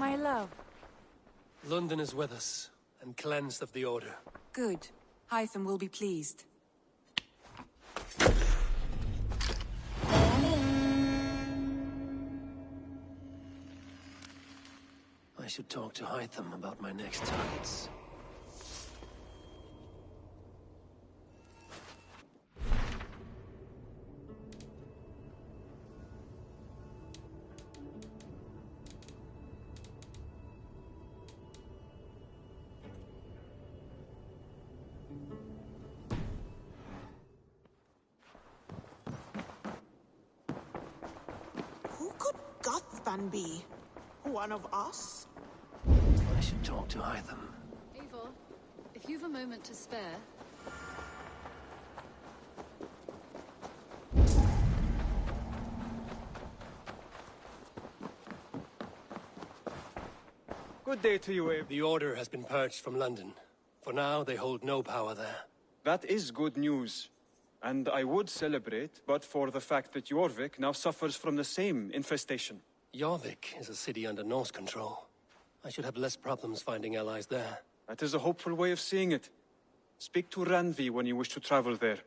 My love. London is with us, and cleansed of the Order. Good. Hytham will be pleased. I should talk to Hytham about my next targets. Who could Gothban be? One of us? I should talk to Hytham. Eivor, if you've a moment to spare... Good day to you, Abe. The Order has been purged from London. For now, they hold no power there. That is good news. And I would celebrate, but for the fact that Jorvik now suffers from the same infestation. Jorvik is a city under Norse control. I should have less problems finding allies there. That is a hopeful way of seeing it. Speak to Ranvi when you wish to travel there.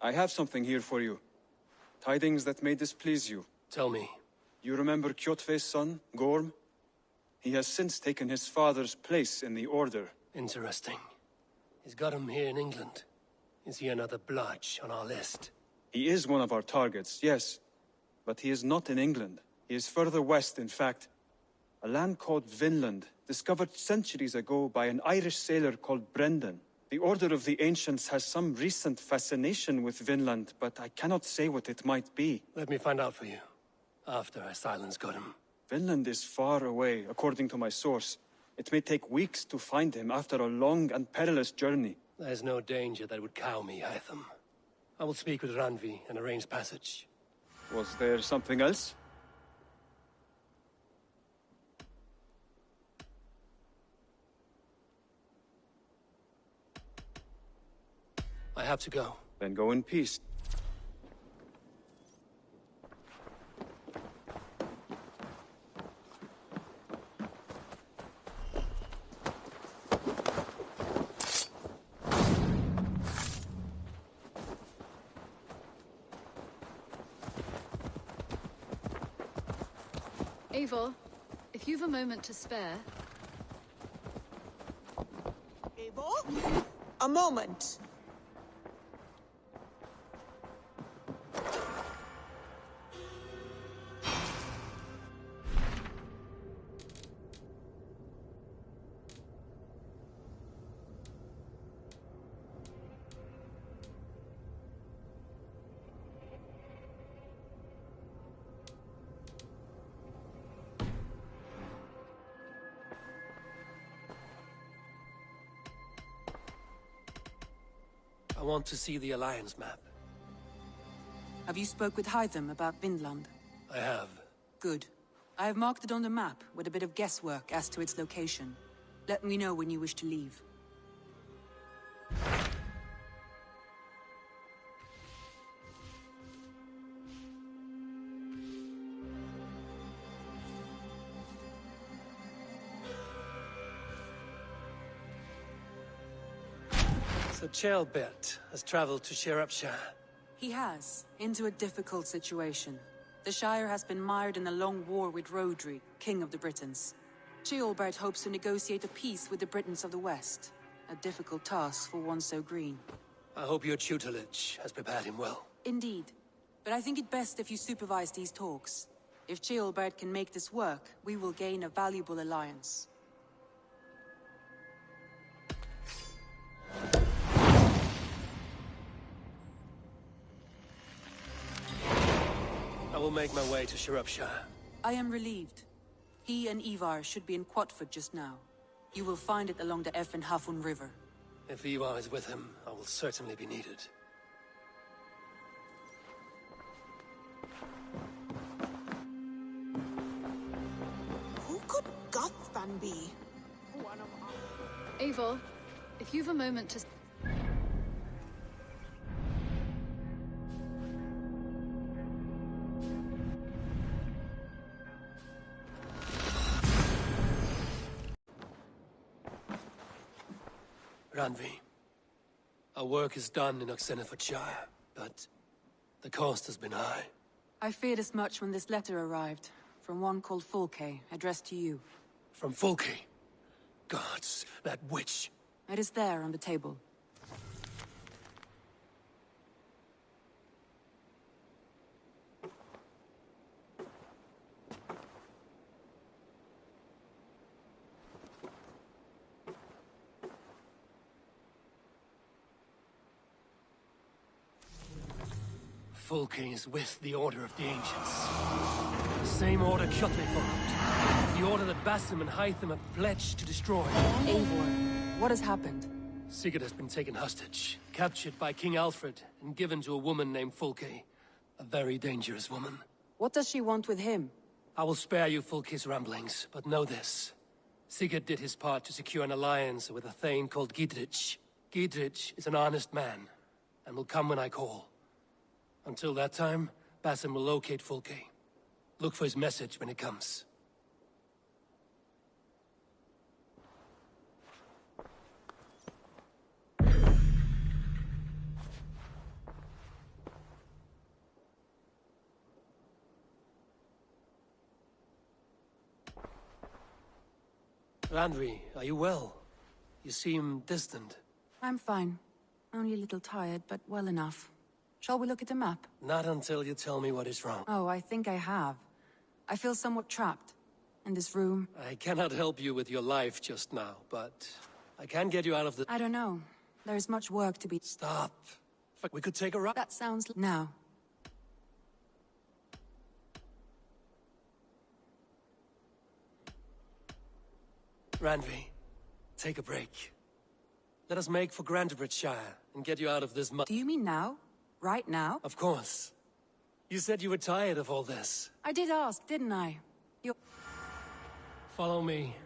I have something here for you. Tidings that may displease you. Tell me. You remember Kjotve's son, Gorm? He has since taken his father's place in the Order. Interesting. He's got him here in England. Is he another blotch on our list? He is one of our targets, yes. But he is not in England. He is further west, in fact. A land called Vinland, discovered centuries ago by an Irish sailor called Brendan. The Order of the Ancients has some recent fascination with Vinland, but I cannot say what it might be. Let me find out for you. After I silence Godham. Vinland is far away, according to my source. It may take weeks to find him after a long and perilous journey. There's no danger that would cow me, Hytham. I will speak with Ranvi and arrange passage. Was there something else? I have to go. Then go in peace. Eivor, if you've a moment to spare... Eivor? A moment. I want to see the Alliance map. Have you spoke with Hytham about Vinland? I have. Good. I have marked it on the map with a bit of guesswork as to its location. Let me know when you wish to leave. So Ceolbert has traveled to Shropshire. He has, into a difficult situation. The Shire has been mired in a long war with Rhodri, King of the Britons. Ceolbert hopes to negotiate a peace with the Britons of the West. A difficult task for one so green. I hope your tutelage has prepared him well. Indeed. But I think it best if you supervise these talks. If Ceolbert can make this work, we will gain a valuable alliance. I will make my way to Shropshire. I am relieved. He and Ivar should be in Quatford just now. You will find it along the Effen Hafun River. If Ivar is with him, I will certainly be needed. Who could Gothban be? One of us. Eivor, if you've a moment to... Randvi, our work is done in Oxenfordshire, but the cost has been high. I feared as much when this letter arrived, from one called Fulke, addressed to you. From Fulke? Gods, that witch. It is there on the table. Fulke is with the Order of the Ancients. The same order Kjotve followed. The order that Basim and Hytham have pledged to destroy. Eivor, what has happened? Sigurd has been taken hostage, captured by King Alfred, and given to a woman named Fulke. A very dangerous woman. What does she want with him? I will spare you Fulke's ramblings, but know this. Sigurd did his part to secure an alliance with a thane called Gidrich. Gidrich is an honest man, and will come when I call. Until that time, Basim will locate Fulke. Look for his message when it comes. Randvi, are you well? You seem distant. I'm fine. Only a little tired, but well enough. Shall we look at the map? Not until you tell me what is wrong. Oh, I think I have. I feel somewhat trapped. In this room. I cannot help you with your life just now, but I can get you out of the... I don't know. There is much work to be... Stop. We could take a ride. That sounds... Now. Randvi, take a break. Let us make for Grantebridgeshire and get you out of this mud. Do you mean now? Right now? Of course. You said you were tired of all this. I did ask, didn't I? You... Follow me.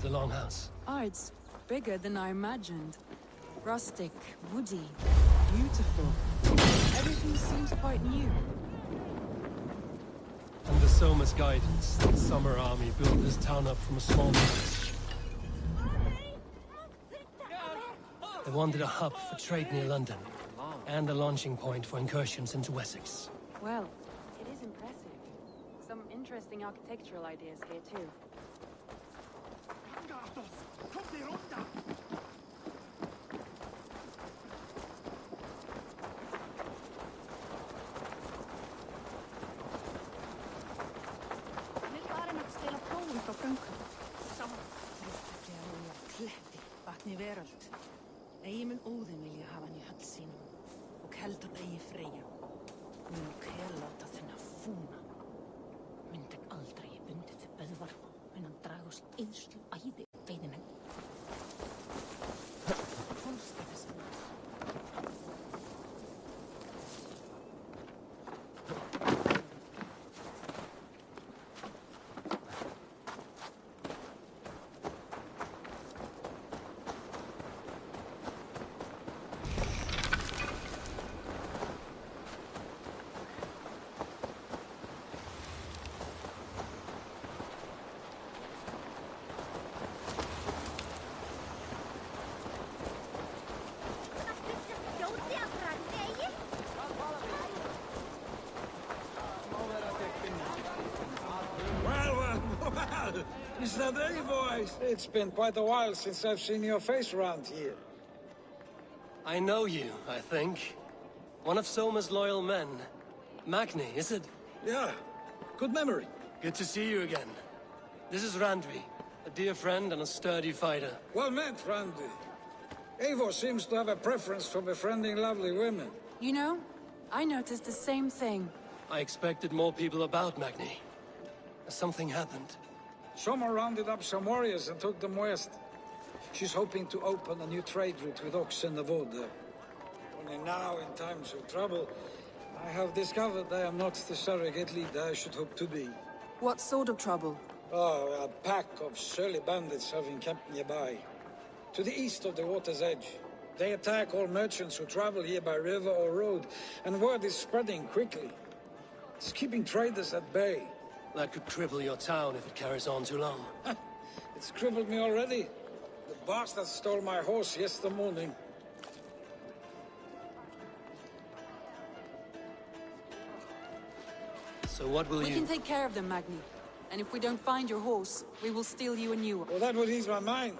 The Longhouse. Oh, it's bigger than I imagined. Rustic, woody, beautiful. Everything seems quite new. Under Soma's guidance, the Summer Army built this town up from a small village. They wanted a hub for trade near London, and a launching point for incursions into Wessex. Well, it is impressive. Some interesting architectural ideas here, too. Vatni veröld. Eigi mun Óðinn vilja hafa hann í höll sínum og heldur eigi Freyja. Mun hver láta þennan fúna. Myndi aldrei bundið til böðvar en hann draga úr sér eyðslu æði veiðimenn. Fólkstæðis annars. Well, is that Eivor? It's been quite a while since I've seen your face around here. I know you, I think. One of Soma's loyal men. Magni, is it? Yeah, good memory. Good to see you again. This is Randvi, a dear friend and a sturdy fighter. Well met, Randy. Eivor seems to have a preference for befriending lovely women. You know, I noticed the same thing. I expected more people about, Magni. Something happened. Someone rounded up some warriors and took them west. She's hoping to open a new trade route with Ox and the Wood. Only now, in times of trouble, I have discovered I am not the surrogate leader I should hope to be. What sort of trouble? Oh, a pack of surly bandits have encamped nearby. To the east of the water's edge. They attack all merchants who travel here by river or road, and word is spreading quickly. It's keeping traders at bay. That could cripple your town if it carries on too long. It's crippled me already. The bastard stole my horse yesterday morning. So what will We you... can take care of them, Magni. And if we don't find your horse, we will steal you a new one. Well, that would ease my mind.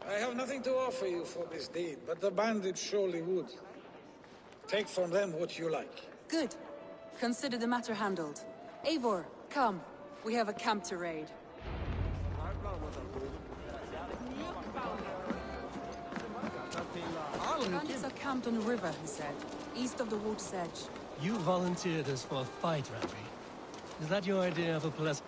I have nothing to offer you for this deed, but the bandits surely would. Take from them what you like. Good. Consider the matter handled. Eivor, come. We have a camp to raid. The bandits are camped on a river, he said, east of the water's edge. You volunteered us for a fight, Randri. Is that your idea of a pleasant...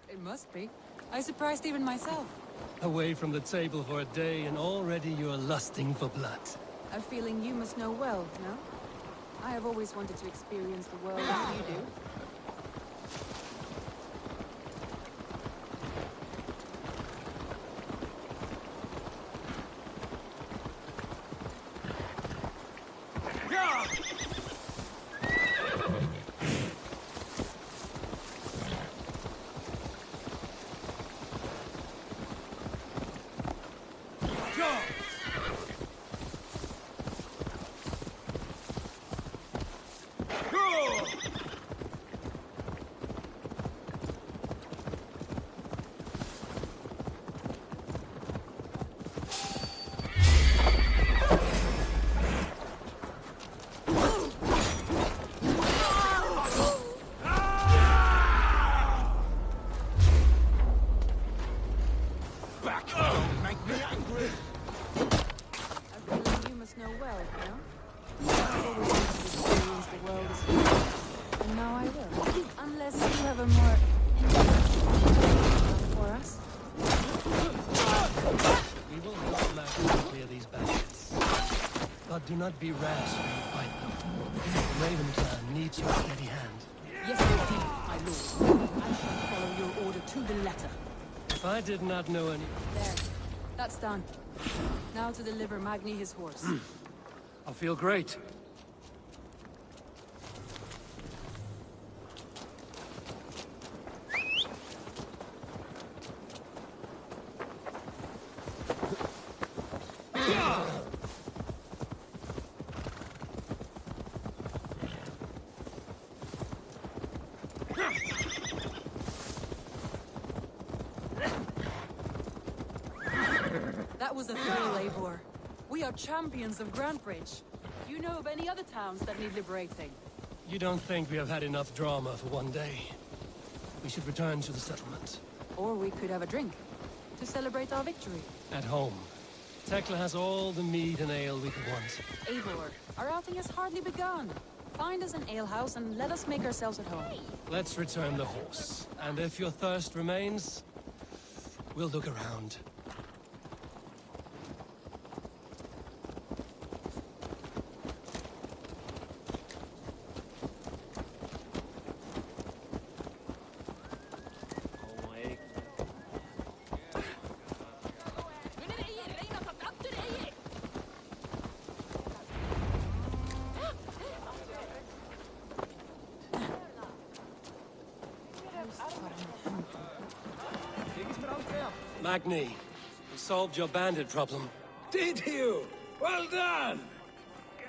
It must be. I surprised even myself. Away from the table for a day, and already you're lusting for blood. A feeling you must know well, no? I have always wanted to experience the world as you do. Do not be rash when you fight them. The Raven clan needs your steady hand. Yes, indeed, my lord. I shall follow your order to the letter. If I did not know any... There. That's done. Now to deliver Magni his horse. I'll feel great. That was a thrill, Eivor. We are champions of Grantbridge. Do you know of any other towns that need liberating? You don't think we have had enough drama for one day? We should return to the settlement. Or we could have a drink, to celebrate our victory. At home. Tekla has all the mead and ale we could want. Eivor, our outing has hardly begun. Find us an alehouse and let us make ourselves at home. Let's return the horse. And if your thirst remains, we'll look around. Magni, we solved your bandit problem. Did you? Well done!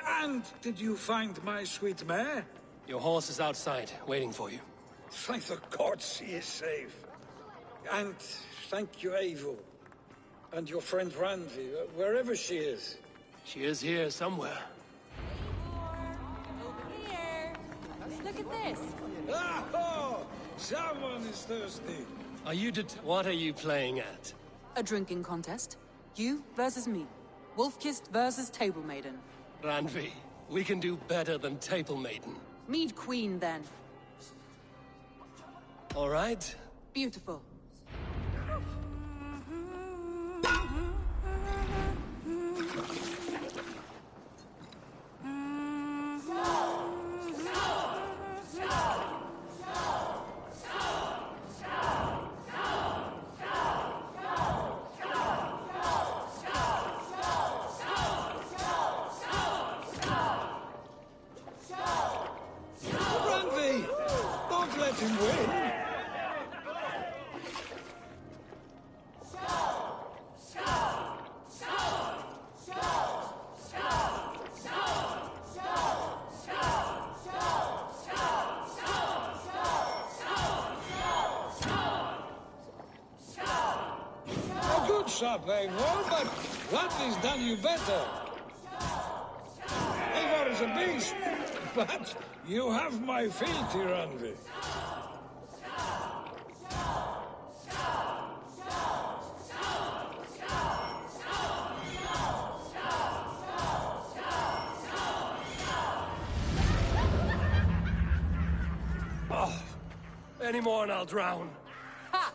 And did you find my sweet mare? Your horse is outside, waiting for you. Thank the gods he is safe. And thank you, Eivor. And your friend Randi, wherever she is. She is here somewhere. Over here! Look at this! Oh! Someone is thirsty. What are you playing at? A drinking contest. You versus me. Wolf-kissed versus Table Maiden. Randvi, we can do better than Table Maiden. Mead Queen, then. All right? Beautiful. Rugby! Don't let him win. A good shot, Eivor, but Rugby's done you better. Eivor is a beast, but you have my fealty, Rugby. Any more and I'll drown. Ha!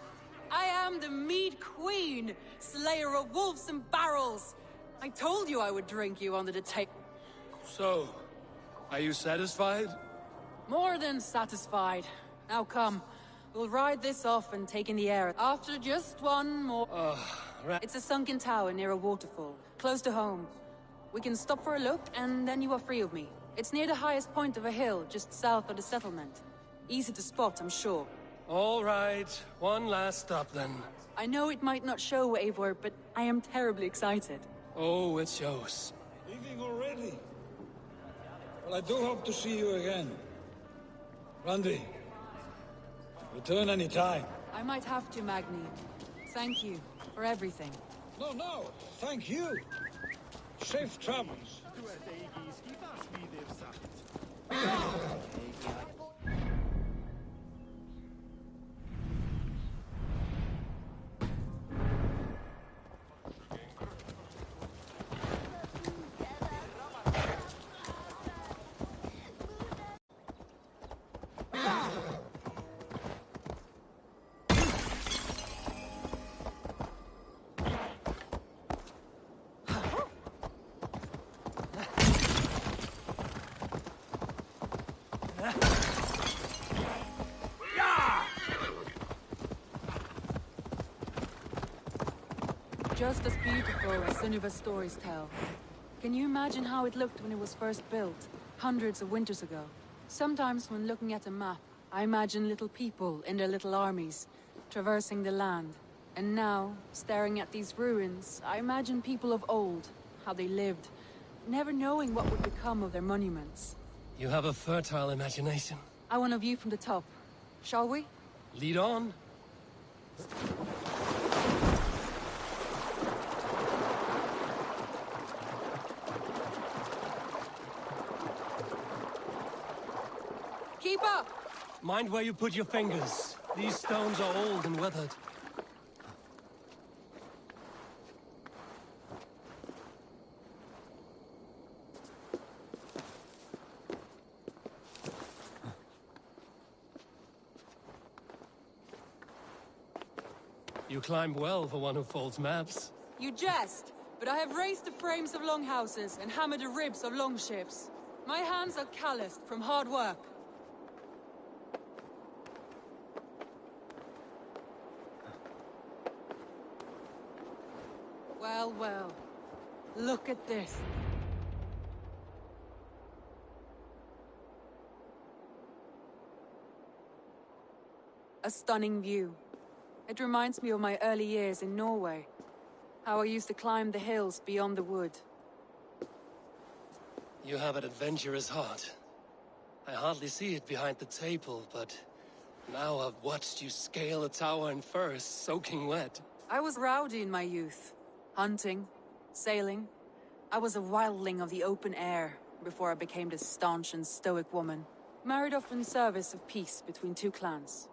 I am the Mead Queen, slayer of wolves and barrels. I told you I would drink you under the table. So, are you satisfied? More than satisfied. Now come, we'll ride this off and take in the air after just one more. It's a sunken tower near a waterfall, close to home. We can stop for a look, and then you are free of me. It's near the highest point of a hill, just south of the settlement. Easy to spot, I'm sure. All right, one last stop then. I know it might not show, Eivor, but I am terribly excited. Oh, it shows. Leaving already? Well, I do hope to see you again. Randy, return any time. I might have to, Magni. Thank you for everything. No, thank you. Safe travels. Just as beautiful as Sunniva's stories tell. Can you imagine how it looked when it was first built, hundreds of winters ago? Sometimes when looking at a map, I imagine little people in their little armies, traversing the land. And now, staring at these ruins, I imagine people of old, how they lived, never knowing what would become of their monuments. You have a fertile imagination. I want a view from the top. Shall we? Lead on. Keep up! Mind where you put your fingers. These stones are old and weathered. You climb well for one who folds maps. You jest, but I have raised the frames of longhouses and hammered the ribs of longships. My hands are calloused from hard work. Well. Look at this. A stunning view. It reminds me of my early years in Norway. How I used to climb the hills beyond the wood. You have an adventurous heart. I hardly see it behind the table, but now I've watched you scale a tower in furs, soaking wet. I was rowdy in my youth. Hunting, sailing. I was a wildling of the open air before I became this staunch and stoic woman. Married off in service of peace between two clans.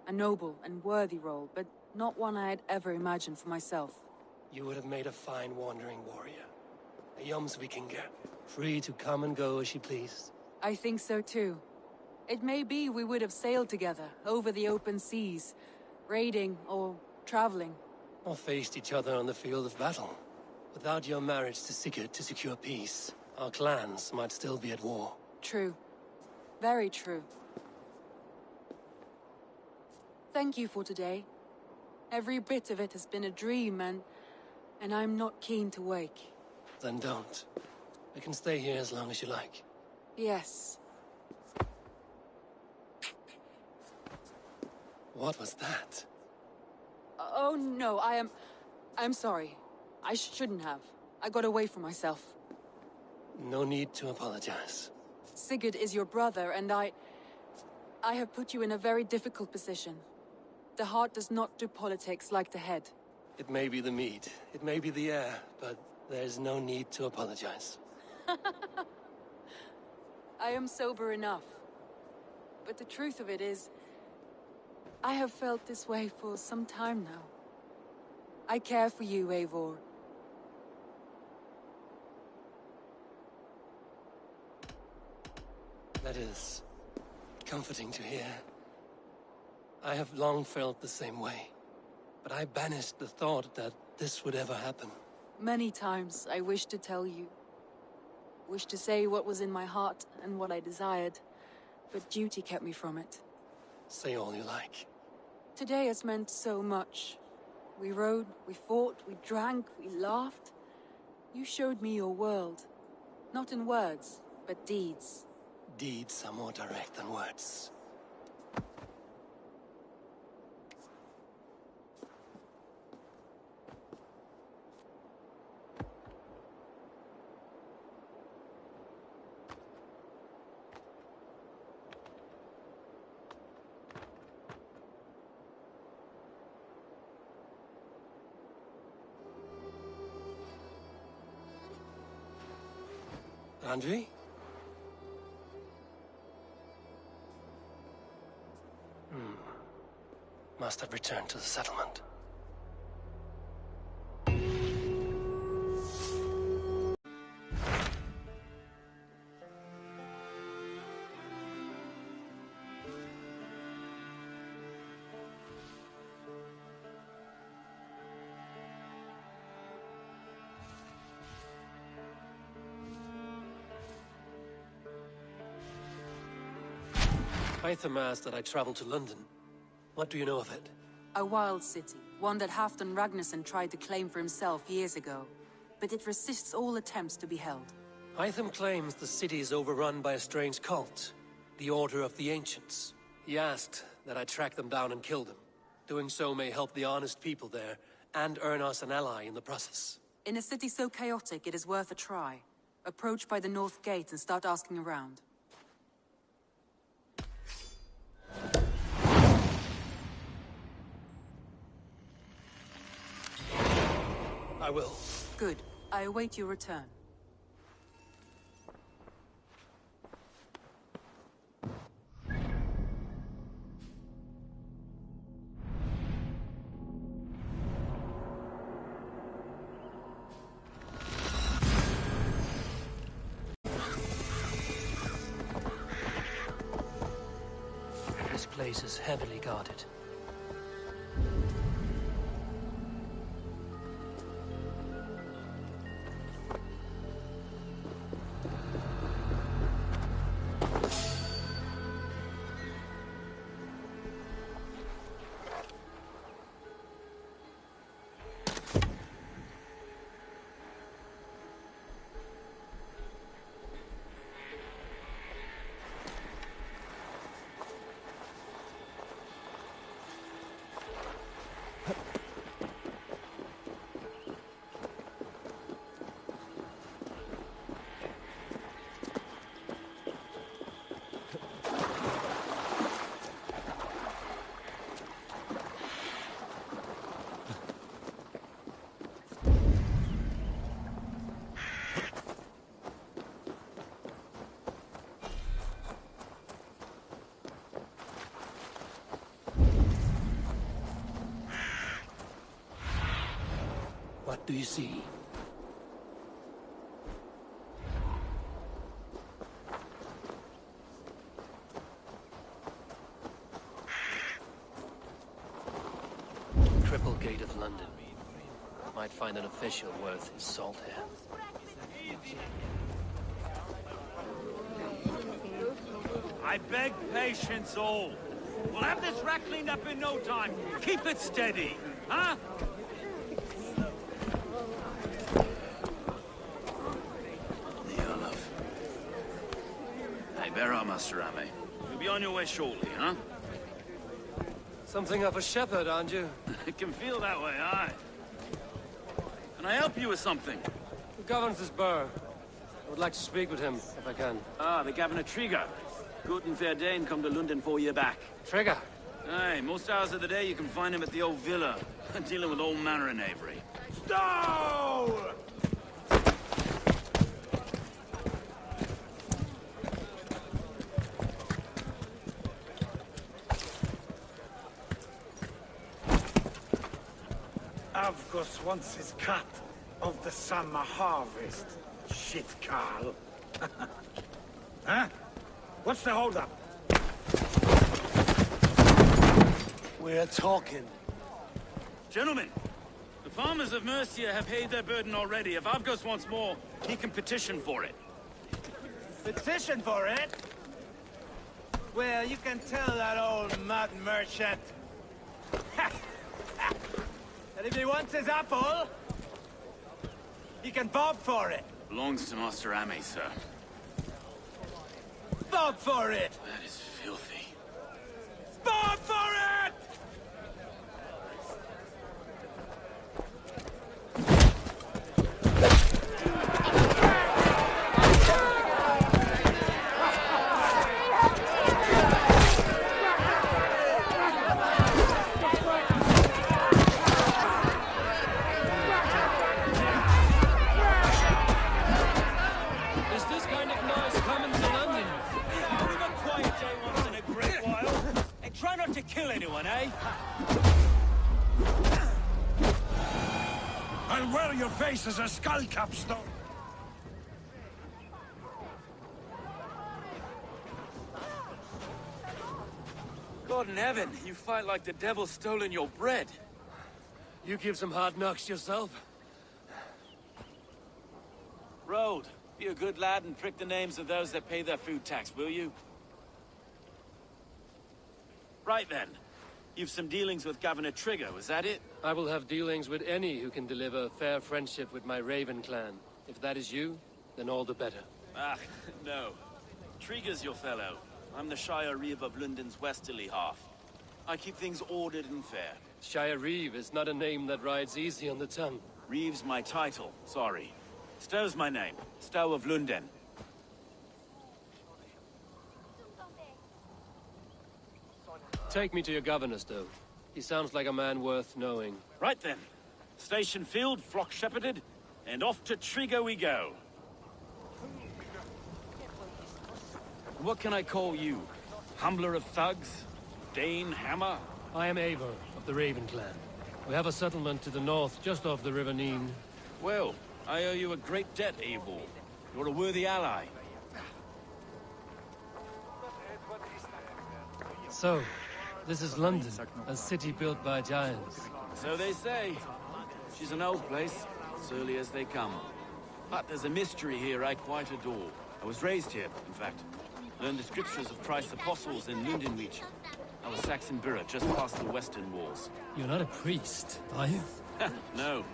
A noble and worthy role, but not one I had ever imagined for myself. You would have made a fine wandering warrior. A Jomsvikinger, free to come and go as she pleased. I think so too. It may be we would have sailed together, over the open seas, raiding or traveling. Or faced each other on the field of battle. Without your marriage to Sigurd to secure peace, our clans might still be at war. True. Very true. Thank you for today. Every bit of it has been a dream, and I'm not keen to wake. Then don't. I can stay here as long as you like. Yes. What was that? Oh no, I'm sorry. I shouldn't have. I got away from myself. No need to apologize. Sigurd is your brother, and I have put you in a very difficult position. The heart does not do politics like the head. It may be the meat, it may be the air, but there's no need to apologize. I am sober enough. But the truth of it is, I have felt this way for some time now. I care for you, Eivor. That is comforting to hear. I have long felt the same way, but I banished the thought that this would ever happen. Many times I wished to tell you. Wished to say what was in my heart and what I desired, but duty kept me from it. Say all you like. Today has meant so much. We rode, we fought, we drank, we laughed. You showed me your world. Not in words, but deeds. Deeds are more direct than words. Andri? Must have returned to the settlement. Hytham asked that I travel to London. What do you know of it? A wild city, one that Halfdan Ragnarsson tried to claim for himself years ago. But it resists all attempts to be held. Hytham claims the city is overrun by a strange cult, the Order of the Ancients. He asked that I track them down and kill them. Doing so may help the honest people there, and earn us an ally in the process. In a city so chaotic, it is worth a try. Approach by the North Gate and start asking around. I will. Good. I await your return. This place is heavily guarded. do you see? Triple Gate of London. Might find an official worth his salt here. I beg patience, all. We'll have this wreck cleaned up in no time. Keep it steady, huh? Here, love. Hey, bear up, Master Ame. You'll be on your way shortly, huh? Something of a shepherd, aren't you? It can feel that way, aye. Can I help you with something? Who governs this burgh? I would like to speak with him, if I can. Ah, the Governor Trigger. Good and fair Dane come to London 4 year back. Trigger! Aye, most hours of the day you can find him at the old villa, dealing with all manner of knavery. Stow! Avgos wants his cut of the summer harvest. Shit, Carl. Huh? What's the holdup? We're talking. Gentlemen, the farmers of Mercia have paid their burden already. If Avgos wants more, he can petition for it. Petition for it? Well, you can tell that old mud merchant. And if he wants his apple, he can bob for it. Belongs to Master Ame, sir. Bob for it! That is filthy. Bob for it! Is this kind of noise coming to London? We've a quiet day once in a great while. And try not to kill anyone, eh? I'll wear your face as a skull capstone. God in heaven, you fight like the devil's stolen your bread. You give some hard knocks yourself. Road, be a good lad and prick the names of those that pay their food tax, will you? Right then. You've some dealings with Governor Trigger, was that it? I will have dealings with any who can deliver fair friendship with my Raven clan. If that is you, then all the better. Ah, no. Trigger's your fellow. I'm the Shire Reeve of London's westerly half. I keep things ordered and fair. Shire Reeve is not a name that rides easy on the tongue. Reeve's my title, sorry. Stow's my name. Stow of London. Take me to your governor, Stowe. He sounds like a man worth knowing. Right then. Station filled, flock shepherded, and off to Trigger we go. What can I call you? Humbler of thugs? Dane Hammer? I am Eivor of the Raven clan. We have a settlement to the north, just off the River Nene. Well, I owe you a great debt, Eivor. You're a worthy ally. So, this is London, a city built by giants. So they say. She's an old place, surly as they come. But there's a mystery here I quite adore. I was raised here, in fact. Learned the scriptures of Christ's apostles in Lundenreach. I was Saxon Borough, just past the western walls. You're not a priest, are you? No.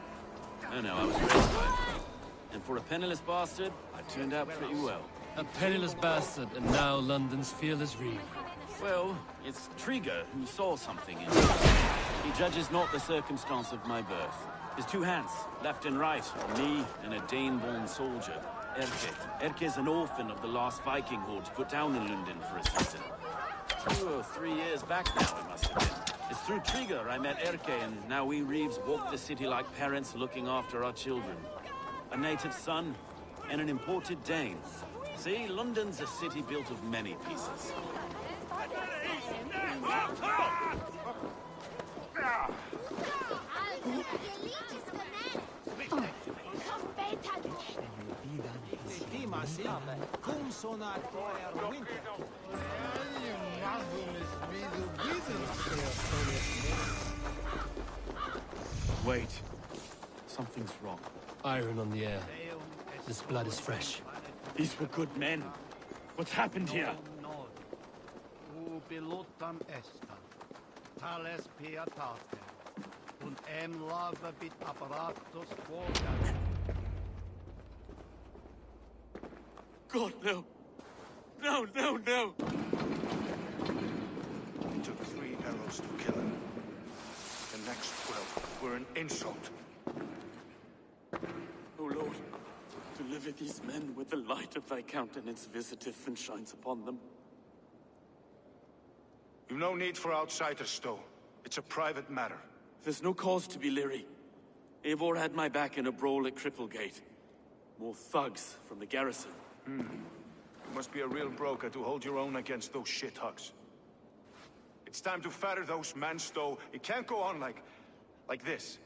No, I was raised by it. And for a penniless bastard, I turned out pretty well. A penniless bastard, and now London's fearless Reeve. Well, it's Trigger who saw something in me. He judges not the circumstance of my birth. His two hands, left and right, me and a Dane-born soldier, Erke. Erke's an orphan of the last Viking horde put down in London for a season. 2 or 3 years back now, it must have been. It's through Trigger I met Erke, and now we Reeves walk the city like parents looking after our children. A native son, and an imported Dane. See, London's a city built of many pieces. Wait. Something's wrong. Iron on the air. This blood is fresh. These were good men. What's happened here? Ubilutam esta. Tales pietate. Und lava bit apparatus quotas. God, no. No, no, no! It took 3 arrows to kill him. The next 12 were an insult. O Lord, deliver these men with the light of thy countenance visiteth and shines upon them. You've no need for outsiders, Stowe. It's a private matter. There's no cause to be leery. Eivor had my back in a brawl at Cripplegate. More thugs from the garrison. You must be a real broker to hold your own against those shithugs. It's time to fetter those men, Stowe. It can't go on like this.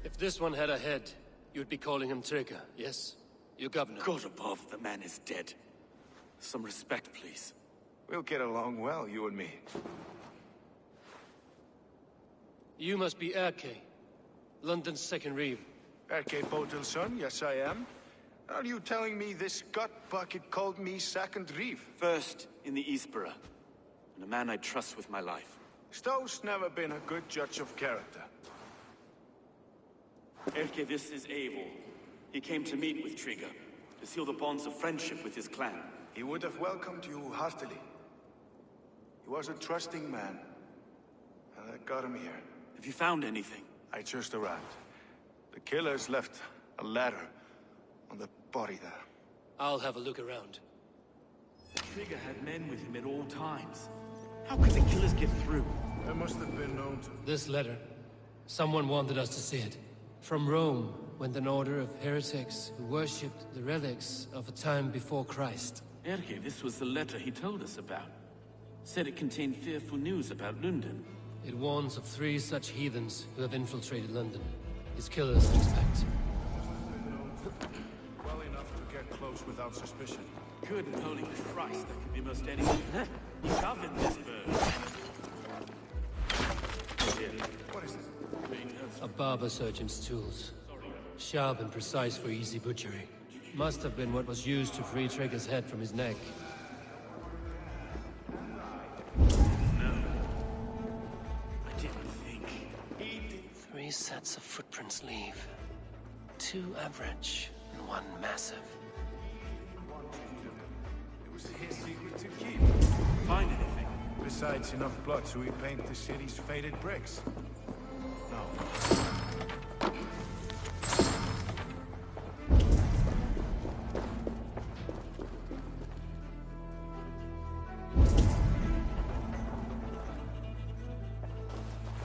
If this one had a head, you'd be calling him Trigger, yes? Your governor. God above, the man is dead. Some respect, please. We'll get along well, you and me. You must be Erke, London's second reeve. Erke Botel's son, yes I am. Are you telling me this gut bucket called me second reeve? First in the Eastborough, and a man I trust with my life. Stowe's never been a good judge of character. Erke, this is Eivor. He came to meet with Trigger, to seal the bonds of friendship with his clan. He would have welcomed you heartily. He was a trusting man. And I got him here. Have you found anything? I just arrived. The killers left a ladder on the body there. I'll have a look around. Trigger had men with him at all times. How could the killers get through? There must have been known to. This letter. Someone wanted us to see it. From Rome went an order of heretics who worshipped the relics of a time before Christ. Erke, this was the letter he told us about. Said it contained fearful news about London. It warns of 3 such heathens who have infiltrated London. His killers expect. Well enough to get close without suspicion. Good and holy Christ, that could be most anything. He covered this bird. What is it? A barber surgeon's tools. Sharp and precise for easy butchery. Must have been what was used to free Trigger's head from his neck. No. I didn't think. 3 sets of footprints leave. 2 average and 1 massive. It was his secret to keep. Find anything? Besides enough blood to repaint the city's faded bricks. No.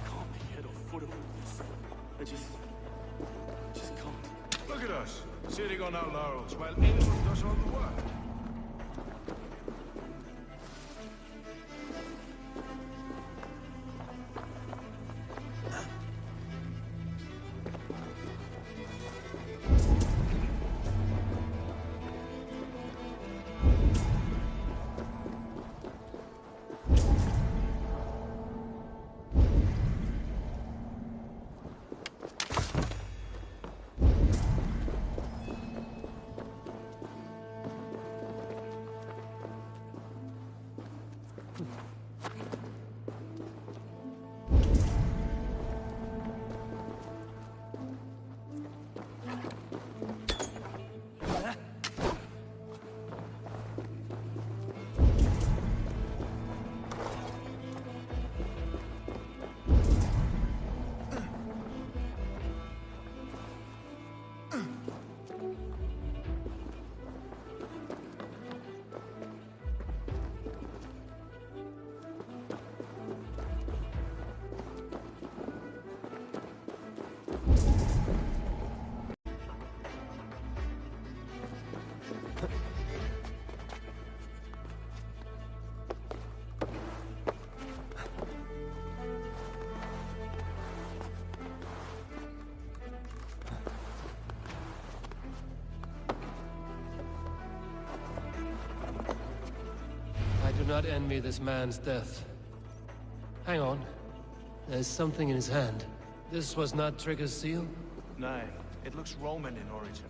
Can't make head or foot of all this. I just can't. Look at us, sitting on our laurels while anyone does all the work. not envy this man's death. Hang on. There's something in his hand. This was not Trigger's seal? No, it looks Roman in origin.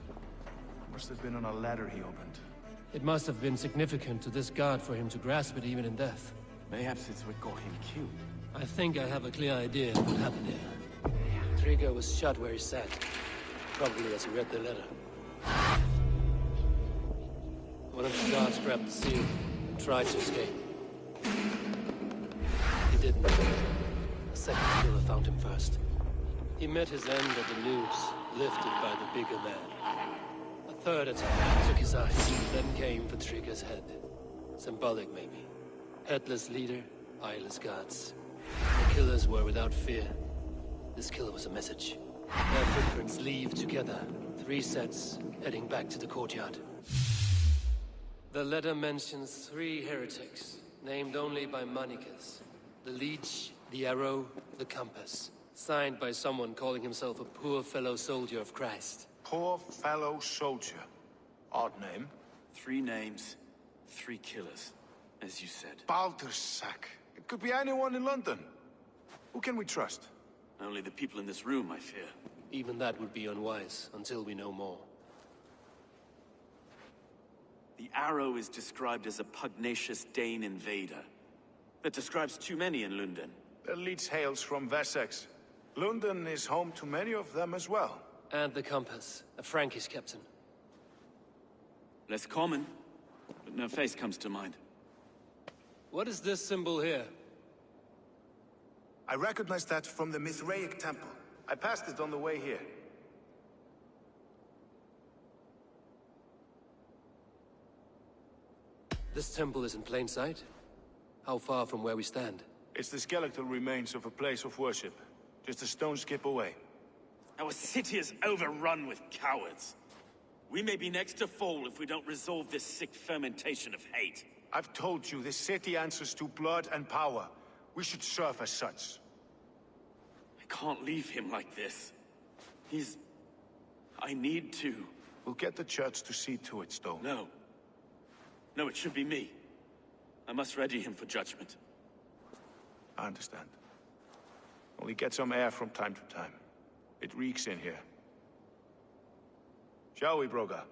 Must have been on a ladder he opened. It must have been significant to this god for him to grasp it even in death. Perhaps it's what got him killed. I think I have a clear idea of what happened here. Trigger was shot where he sat. Probably as he read the letter. One of the guards grabbed the seal and tried to escape. He didn't. A second killer found him first. He met his end at the noose, lifted by the bigger man. A third attack took his eyes, then came for Trigger's head. Symbolic, maybe. Headless leader, eyeless guards. The killers were without fear. This kill was a message. Their footprints leave together. 3 sets, heading back to the courtyard. The letter mentions 3 heretics, named only by Manicus. The Leech, the Arrow, the Compass. Signed by someone calling himself a poor fellow soldier of Christ. Poor fellow soldier. Odd name. 3 names, 3 killers, as you said. Baldersack. It could be anyone in London. Who can we trust? Only the people in this room, I fear. Even that would be unwise, until we know more. The Arrow is described as a pugnacious Dane invader. That describes too many in London. The Leech hails from Wessex. London is home to many of them as well. And the Compass, a Frankish captain. Less common, but no face comes to mind. What is this symbol here? I recognize that from the Mithraic temple. I passed it on the way here. This temple is in plain sight? How far from where we stand? It's the skeletal remains of a place of worship. Just a stone's skip away. Our city is overrun with cowards. We may be next to fall if we don't resolve this sick fermentation of hate. I've told you, this city answers to blood and power. We should serve as such. I can't leave him like this. I need to. We'll get the church to see to it, Stone. No. No, it should be me. I must ready him for judgment. I understand. Only get some air from time to time. It reeks in here. Shall we, Broga?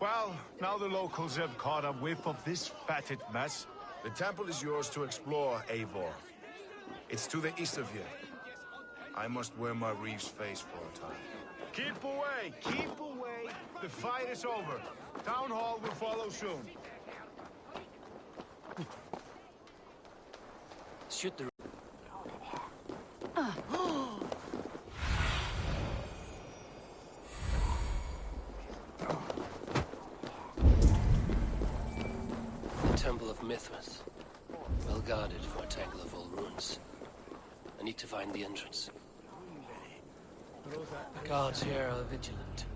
Well, now the locals have caught a whiff of this fatted mess. The temple is yours to explore, Eivor. It's to the east of here. I must wear my Reeve's face for a time. Keep away! Keep away! The fight is over. Town Hall will follow soon. Shoot the... The Temple of Mithras. Well guarded for a tangle of old ruins. I need to find the entrance. The guards here are vigilant.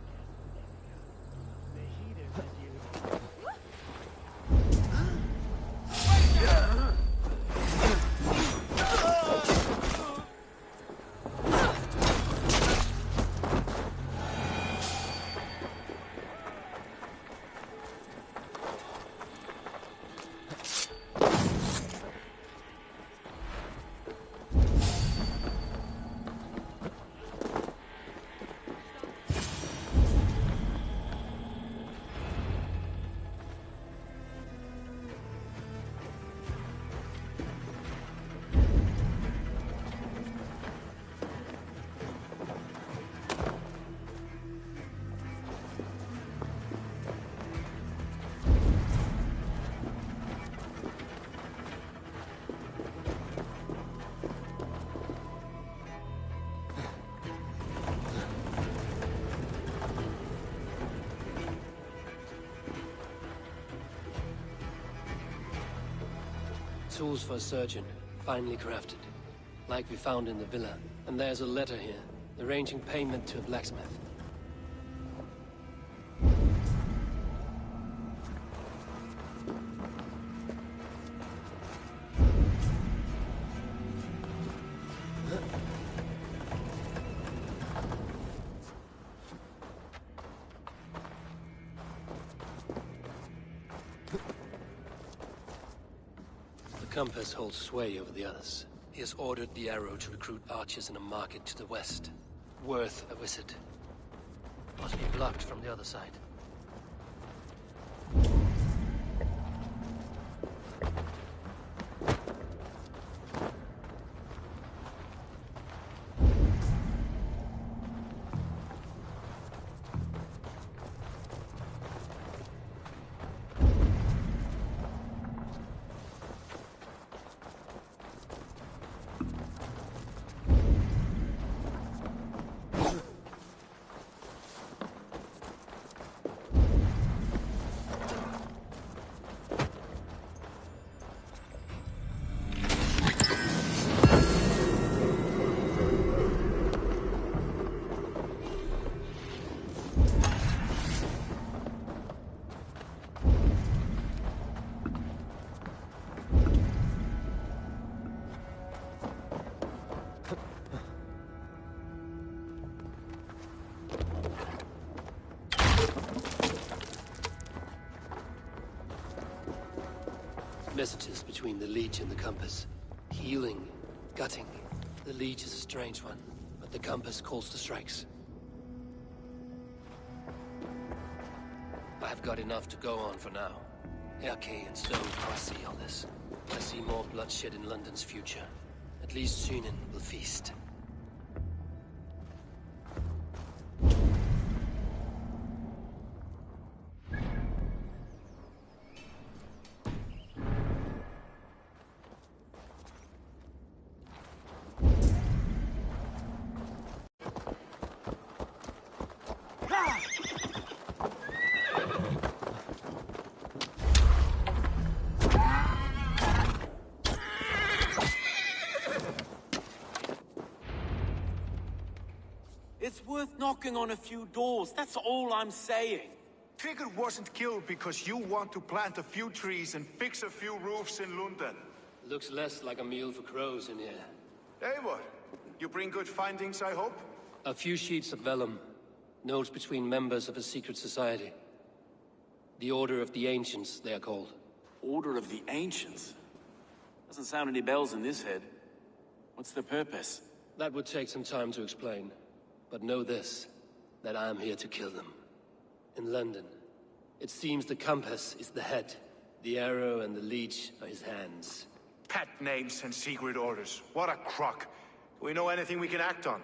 Tools for a surgeon, finely crafted. Like we found in the villa. And there's a letter here, arranging payment to a blacksmith. compass holds sway over the others. He has ordered the arrow to recruit archers in a market to the west. Worth a visit. Must be blocked from the other side. Messages between the Leech and the compass. Healing, gutting. The Leech is a strange one, but the compass calls to strikes. I've got enough to go on for now. Erke and Stone must see all this. I see more bloodshed in London's future. At least Sunan will feast. It's worth knocking on a few doors, that's all I'm saying. Trigger wasn't killed because you want to plant a few trees and fix a few roofs in London. Looks less like a meal for crows in here. Eivor, you bring good findings, I hope? A few sheets of vellum. Notes between members of a secret society. The Order of the Ancients, they are called. Order of the Ancients? Doesn't sound any bells in this head. What's their purpose? That would take some time to explain. But know this, that I am here to kill them. In London, it seems the compass is the head. The arrow and the leech are his hands. Pet names and secret orders. What a crock. Do we know anything we can act on?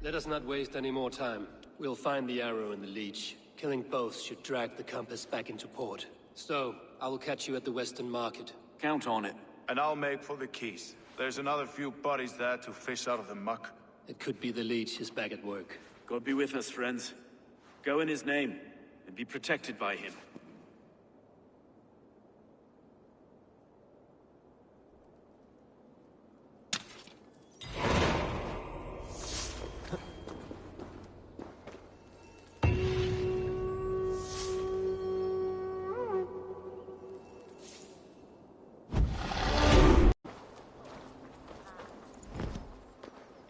Let us not waste any more time. We'll find the arrow and the leech. Killing both should drag the compass back into port. So, I will catch you at the Western Market. Count on it. And I'll make for the keys. There's another few bodies there to fish out of the muck. It could be the leech is back at work. God be with us, friends. Go in his name, and be protected by him.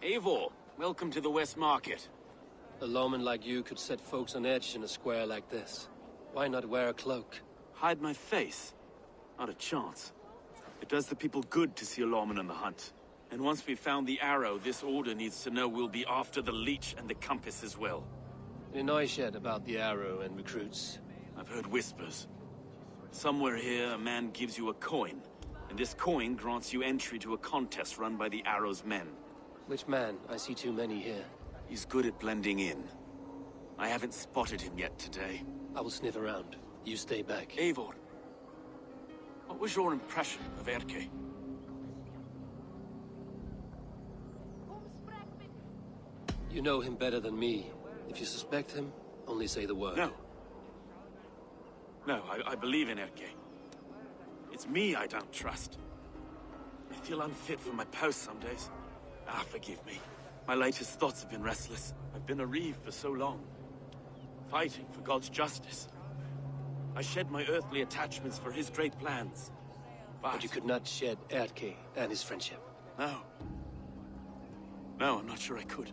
Eivor, welcome to the West Market. A lawman like you could set folks on edge in a square like this. Why not wear a cloak? Hide my face? Not a chance. It does the people good to see a lawman on the hunt. And once we've found the arrow, this order needs to know we'll be after the leech and the compass as well. Any noise yet about the arrow and recruits? I've heard whispers. Somewhere here, a man gives you a coin, and this coin grants you entry to a contest run by the arrow's men. Which man? I see too many here. He's good at blending in. I haven't spotted him yet today. I will sniff around. You stay back. Eivor, what was your impression of Erke? You know him better than me. If you suspect him, only say the word. No. No, I believe in Erke. It's me I don't trust. I feel unfit for my post some days. Forgive me. My latest thoughts have been restless. I've been a reeve for so long. Fighting for God's justice. I shed my earthly attachments for his great plans. But you could not shed Erke and his friendship. No. No, I'm not sure I could.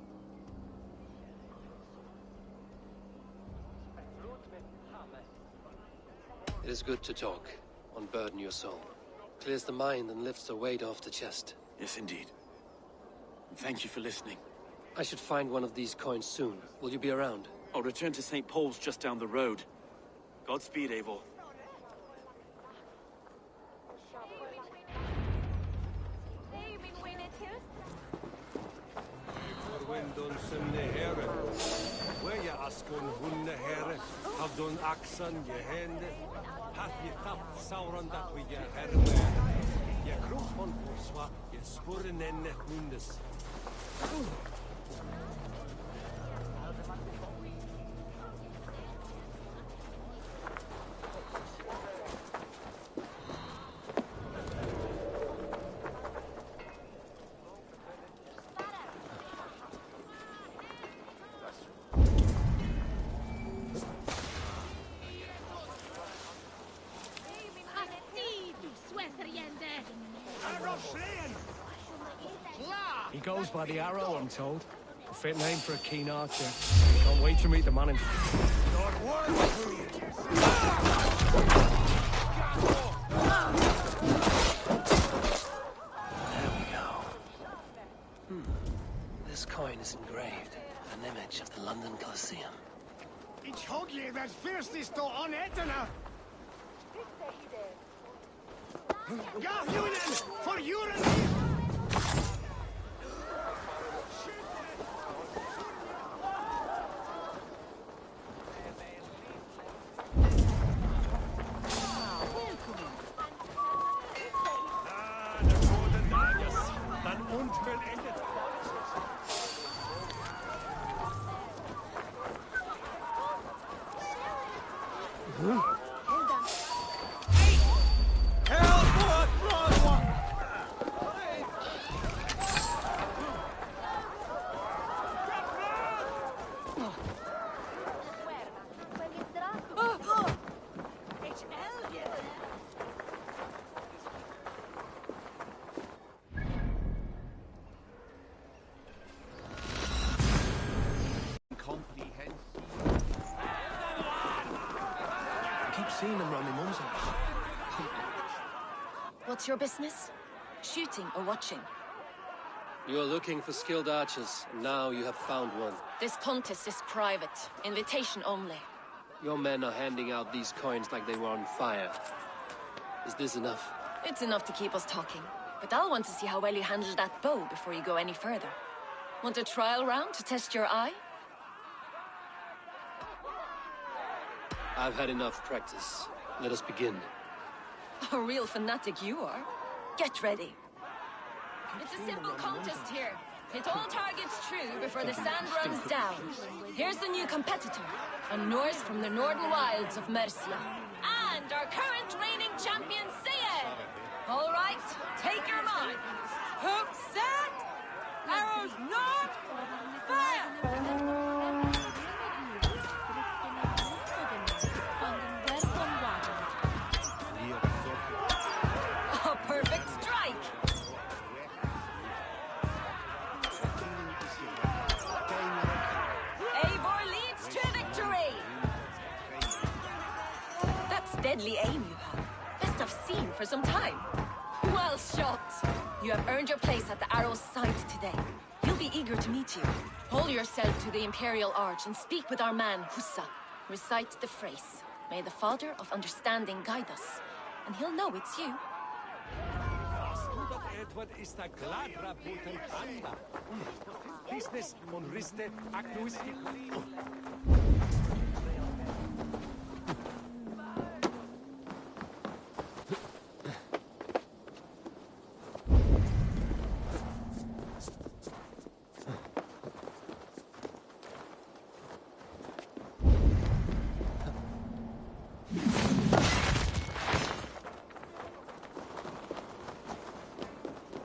It is good to talk, unburden your soul. Clears the mind and lifts the weight off the chest. Yes, indeed. And thank you for listening. I should find one of these coins soon. Will you be around? I'll return to St. Paul's just down the road. Godspeed, Eivor. He goes by the arrow, I'm told. A fit name for a keen archer. Can't wait to meet the man in... There we go. This coin is engraved. An image of the London Colosseum. Ich hug je that fiercest to on etna. Gav Yunan for Uran. Seeing them around my mum's house. What's your business? Shooting or watching? You are looking for skilled archers, and now you have found one. This contest is private. Invitation only. Your men are handing out these coins like they were on fire. Is this enough? It's enough to keep us talking. But I'll want to see how well you handle that bow before you go any further. Want a trial round to test your eye? I've had enough practice. Let us begin. A real fanatic you are. Get ready. It's a simple contest here. Hit all targets true before the sand runs down. Here's the new competitor, a Norse from the northern wilds of Mercia. And our current reigning champion, Sia. All right, take your mind. Hook set! Arrows north! Fire! Deadly aim you have. Best I've seen for some time. Well shot. You have earned your place at the arrow's side today. He'll be eager to meet you. Hold yourself to the Imperial Arch and speak with our man, Hussa. Recite the phrase. May the Father of Understanding guide us. And he'll know it's you.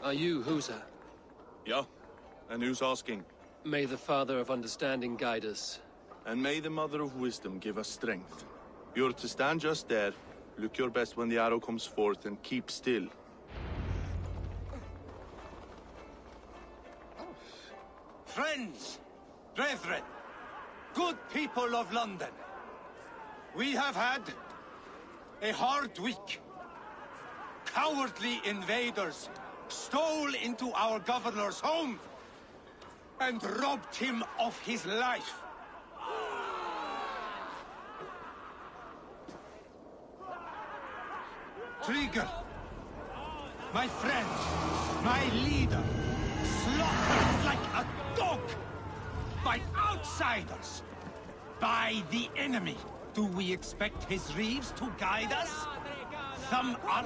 Are you Husa? Yeah, and who's asking? May the Father of Understanding guide us. And may the Mother of Wisdom give us strength. You're to stand just there, look your best when the arrow comes forth, and keep still. Friends, brethren, good people of London, we have had a hard week. Cowardly invaders stole into our governor's home and robbed him of his life. Trigger, my friend, my leader, slaughtered like a dog by outsiders, by the enemy. Do we expect his reeves to guide us? Some are...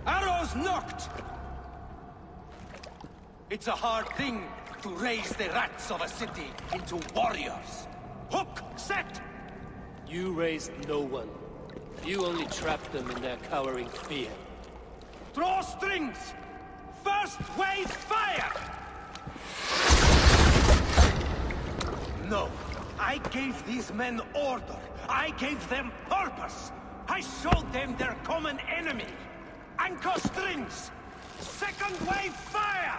Arrows knocked! It's a hard thing to raise the rats of a city into warriors. Hook, set! You raised no one. You only trapped them in their cowering fear. Draw strings! First wave fire! No, I gave these men order. I gave them purpose. I showed them their common enemy. Anchor strings! Second wave fire!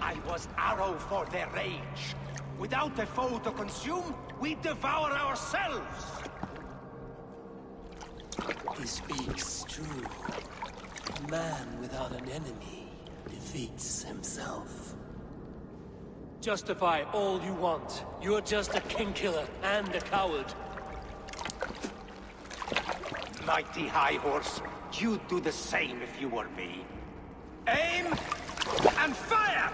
I was arrow for their rage. Without a foe to consume, we devour ourselves. He speaks true. A man without an enemy defeats himself. Justify all you want. You're just a king-killer and a coward. Mighty High Horse, you'd do the same if you were me. Aim and fire!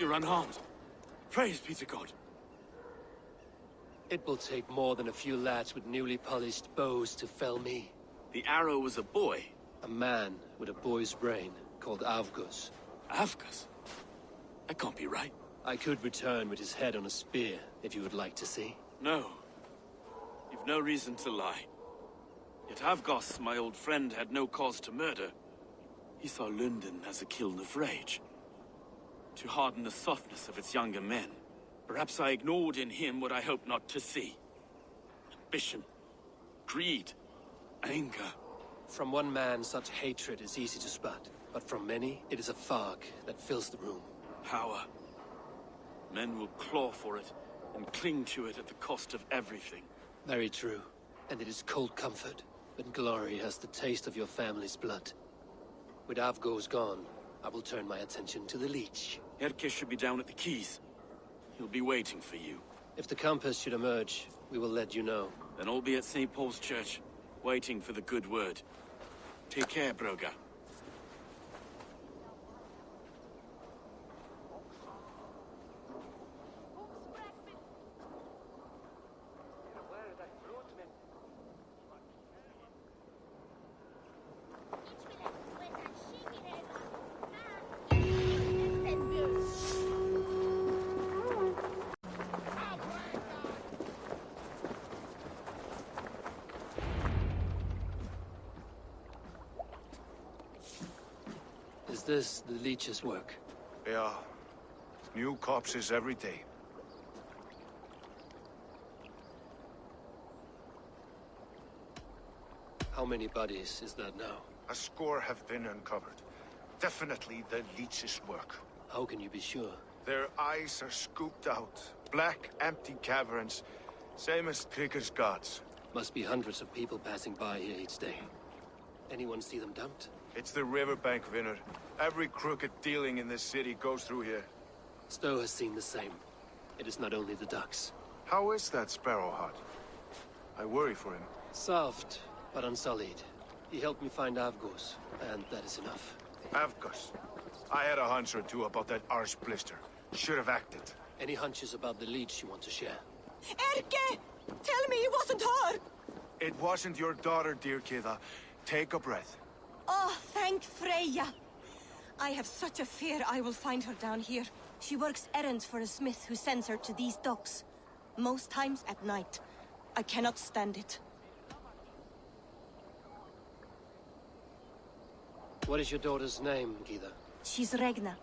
You're unharmed. Praise be to God. It will take more than a few lads with newly polished bows to fell me. The arrow was a boy. A man with a boy's brain, called Avgus. Avgus? That can't be right. I could return with his head on a spear, if you would like to see. No. You've no reason to lie. Yet Avgos, my old friend, had no cause to murder. He saw London as a kiln of rage. To harden the softness of its younger men. Perhaps I ignored in him what I hoped not to see. Ambition, greed, anger. From one man, such hatred is easy to spot. But from many, it is a fog that fills the room. Power. Men will claw for it, and cling to it at the cost of everything. Very true. And it is cold comfort, when glory has the taste of your family's blood. With Avgos gone, I will turn my attention to the Leech. Erke should be down at the quays. He'll be waiting for you. If the Compass should emerge, we will let you know. Then I'll be at St. Paul's Church. waiting for the good word. Take care, Broga. Is this the leech's work? Yeah. New corpses every day. How many bodies is that now? A score have been uncovered. Definitely the leech's work. How can you be sure? Their eyes are scooped out. Black, empty caverns. Same as Trigger's gods. Must be hundreds of people passing by here each day. Anyone see them dumped? It's the riverbank, Vinner. Every crooked dealing in this city goes through here. Stowe has seen the same. It is not only the ducks. How is that Sparrow hut? I worry for him. Soft, but unsullied. He helped me find Avgos, and that is enough. Avgos. I had a hunch or two about that arse blister. Should have acted. Any hunches about the leech you want to share? Erke! Tell me it wasn't her! It wasn't your daughter, dear Kida. Take a breath. Oh, thank Freya. I have such a fear I will find her down here. She works errands for a smith who sends her to these docks. Most times at night. I cannot stand it. What is your daughter's name, Gida? She's Regna.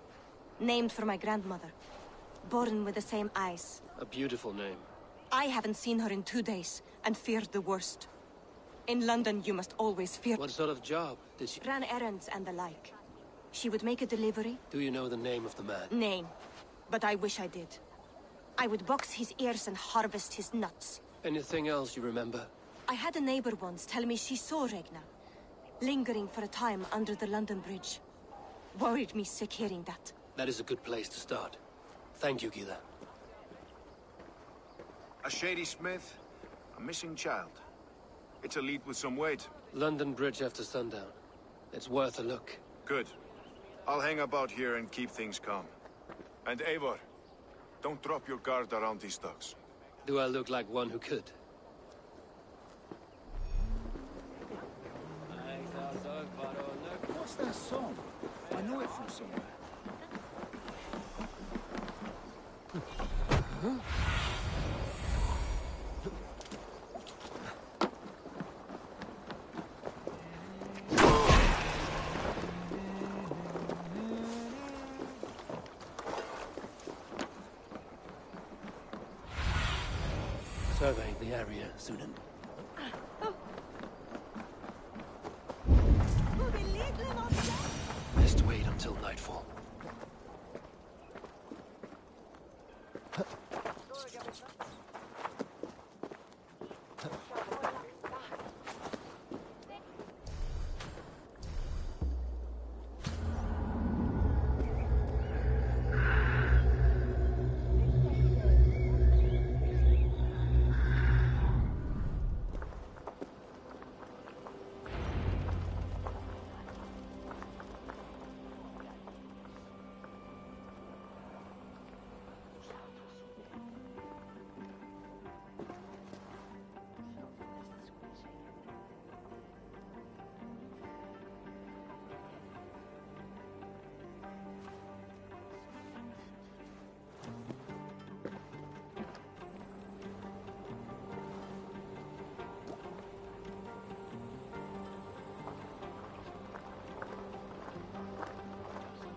Named for my grandmother. Born with the same eyes. A beautiful name. I haven't seen her in 2 days, and feared the worst. In London, you must always fear— What sort of job did she— Ran errands and the like. She would make a delivery. Do you know the name of the man? Name. But I wish I did. I would box his ears and harvest his nuts. Anything else you remember? I had a neighbor once tell me she saw Regna, lingering for a time under the London Bridge. Worried me sick hearing that. That is a good place to start. Thank you, Gida. A shady smith, a missing child. It's a lead with some weight. London Bridge after sundown. It's worth a look. Good. I'll hang about here and keep things calm. And Eivor, don't drop your guard around these ducks. Do I look like one who could? What's that song? I know it from somewhere. Surveying the area, Sunan. Best wait until nightfall.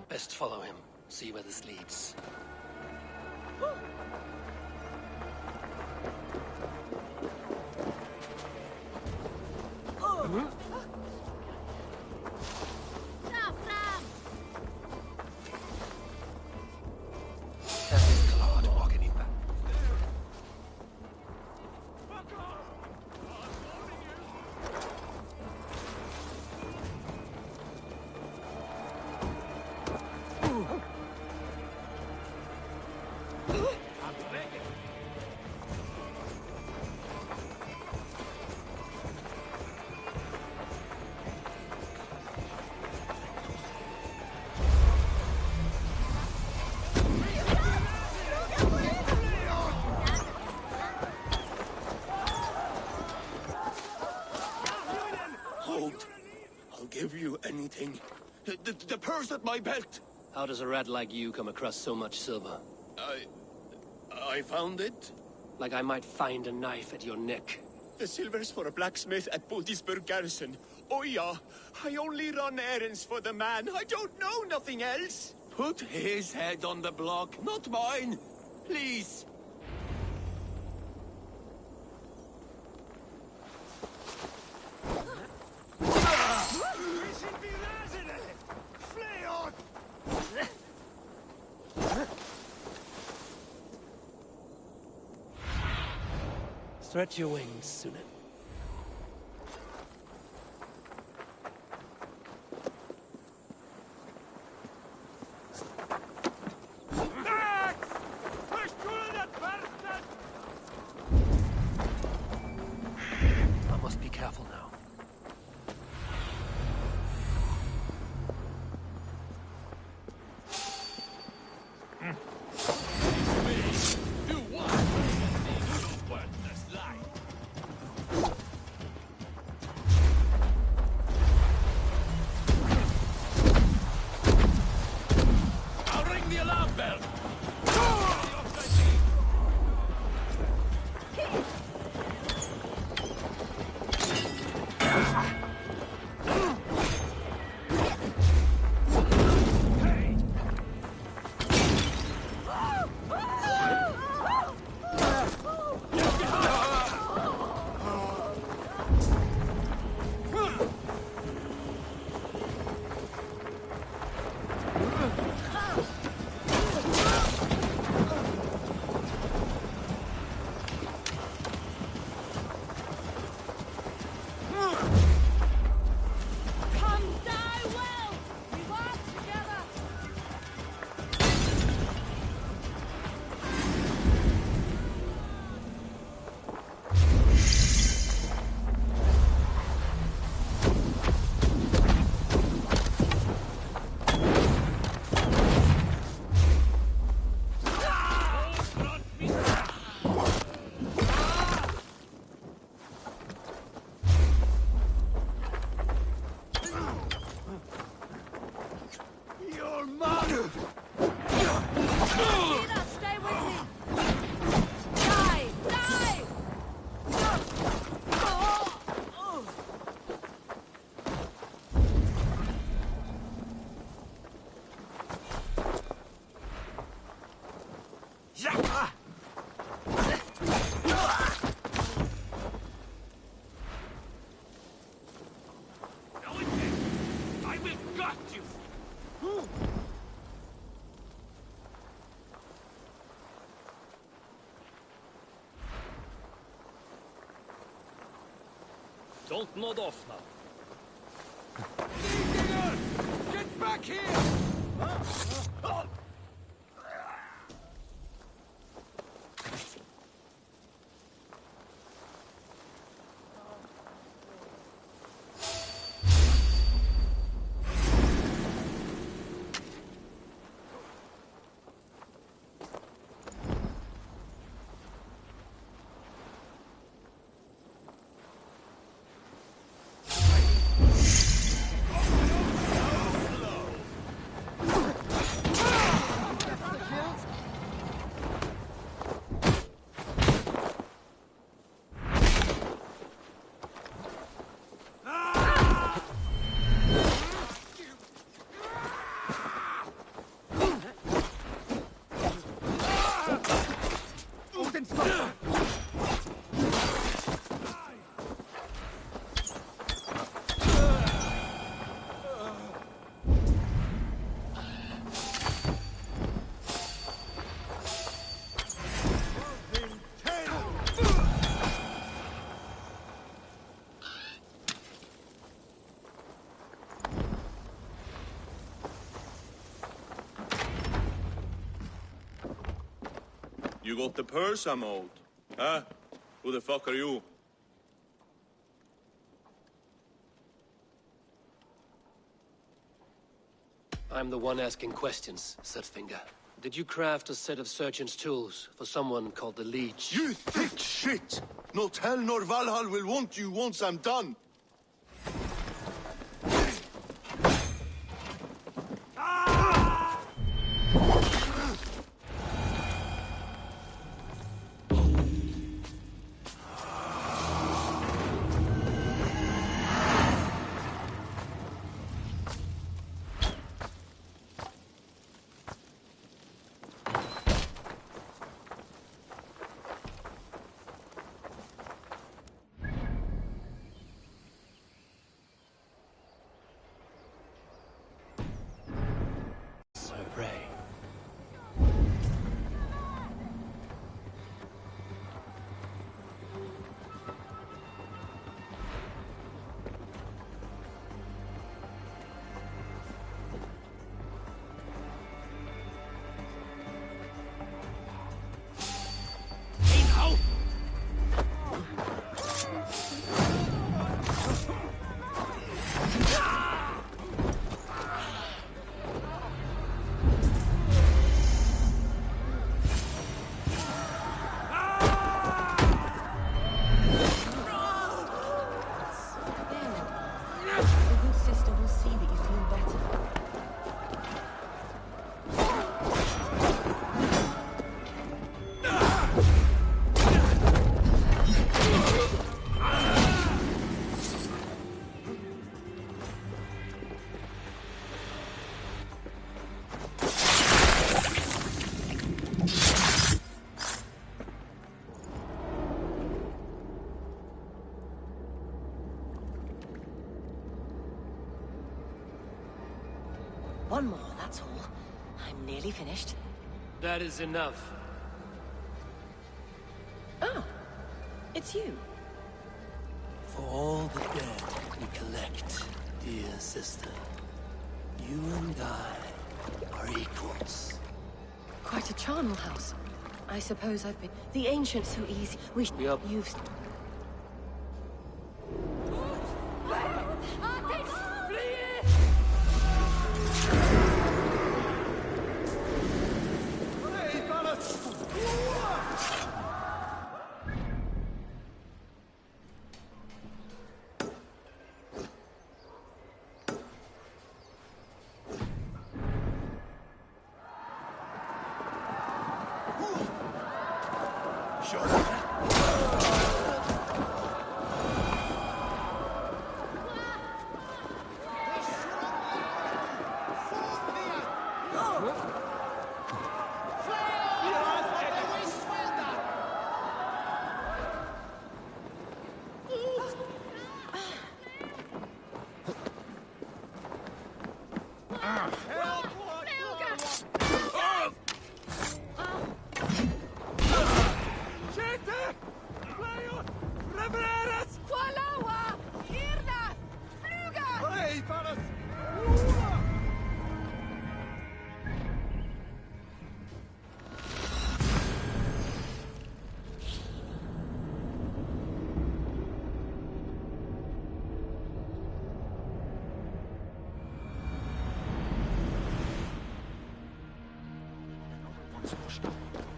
Best follow him, see where this leads. anything. The purse at my belt. How does a rat like you come across so much silver? I found it. Like I might find a knife at your neck. The silver's for a blacksmith at Budisburg garrison. Oh yeah, I only run errands for the man. I don't know nothing else. Put his head on the block, not mine. Please. Stretch your wings, Sunan. I must be careful now. Don't nod off now. Get back here! You got the purse I'm owed. Huh? Who the fuck are you? I'm the one asking questions, Setfinger. Did you craft a set of surgeon's tools for someone called the Leech? You thick shit! Not hell nor Valhalla will want you once I'm done. one more, that's all. I'm nearly finished. That is enough. Oh, it's you. For all the dead we collect, dear sister, you and I are equals. Quite a charnel house. I suppose I've been... The ancients so easy. You've...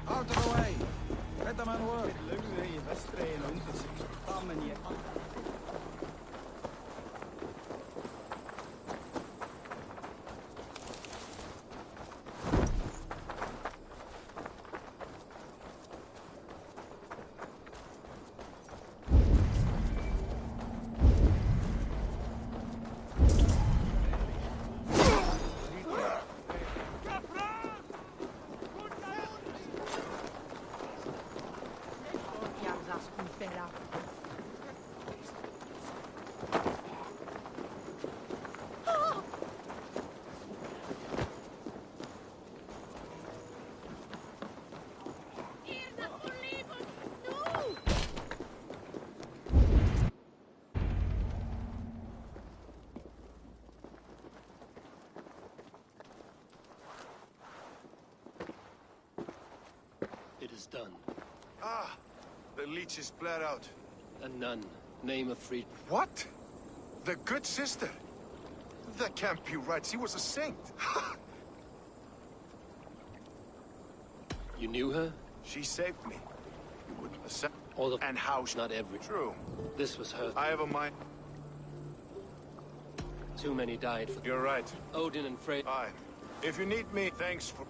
Out of the way! Let the man work! It is done. Ah, the leech is bled out. A nun, name of Fried. What? The good sister? That can't be right. She was a saint. You knew her? She saved me. You wouldn't accept. All of... And how? Not every... True. This was her. I have a mind. Too many died for... You're right. Odin and Frey... Aye. If you need me, thanks for...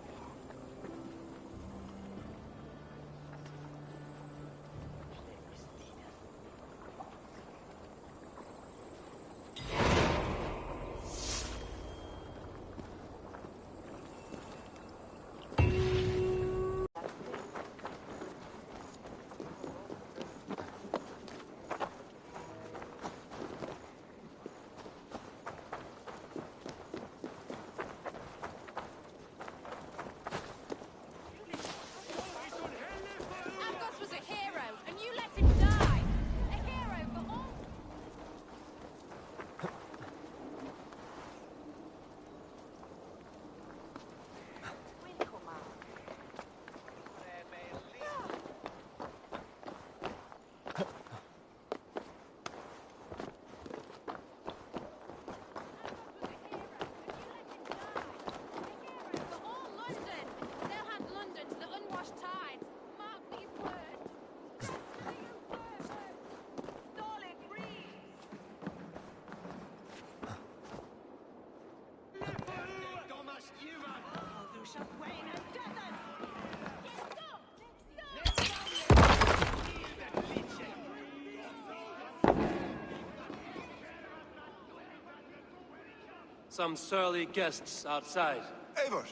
Some surly guests outside. Eivor,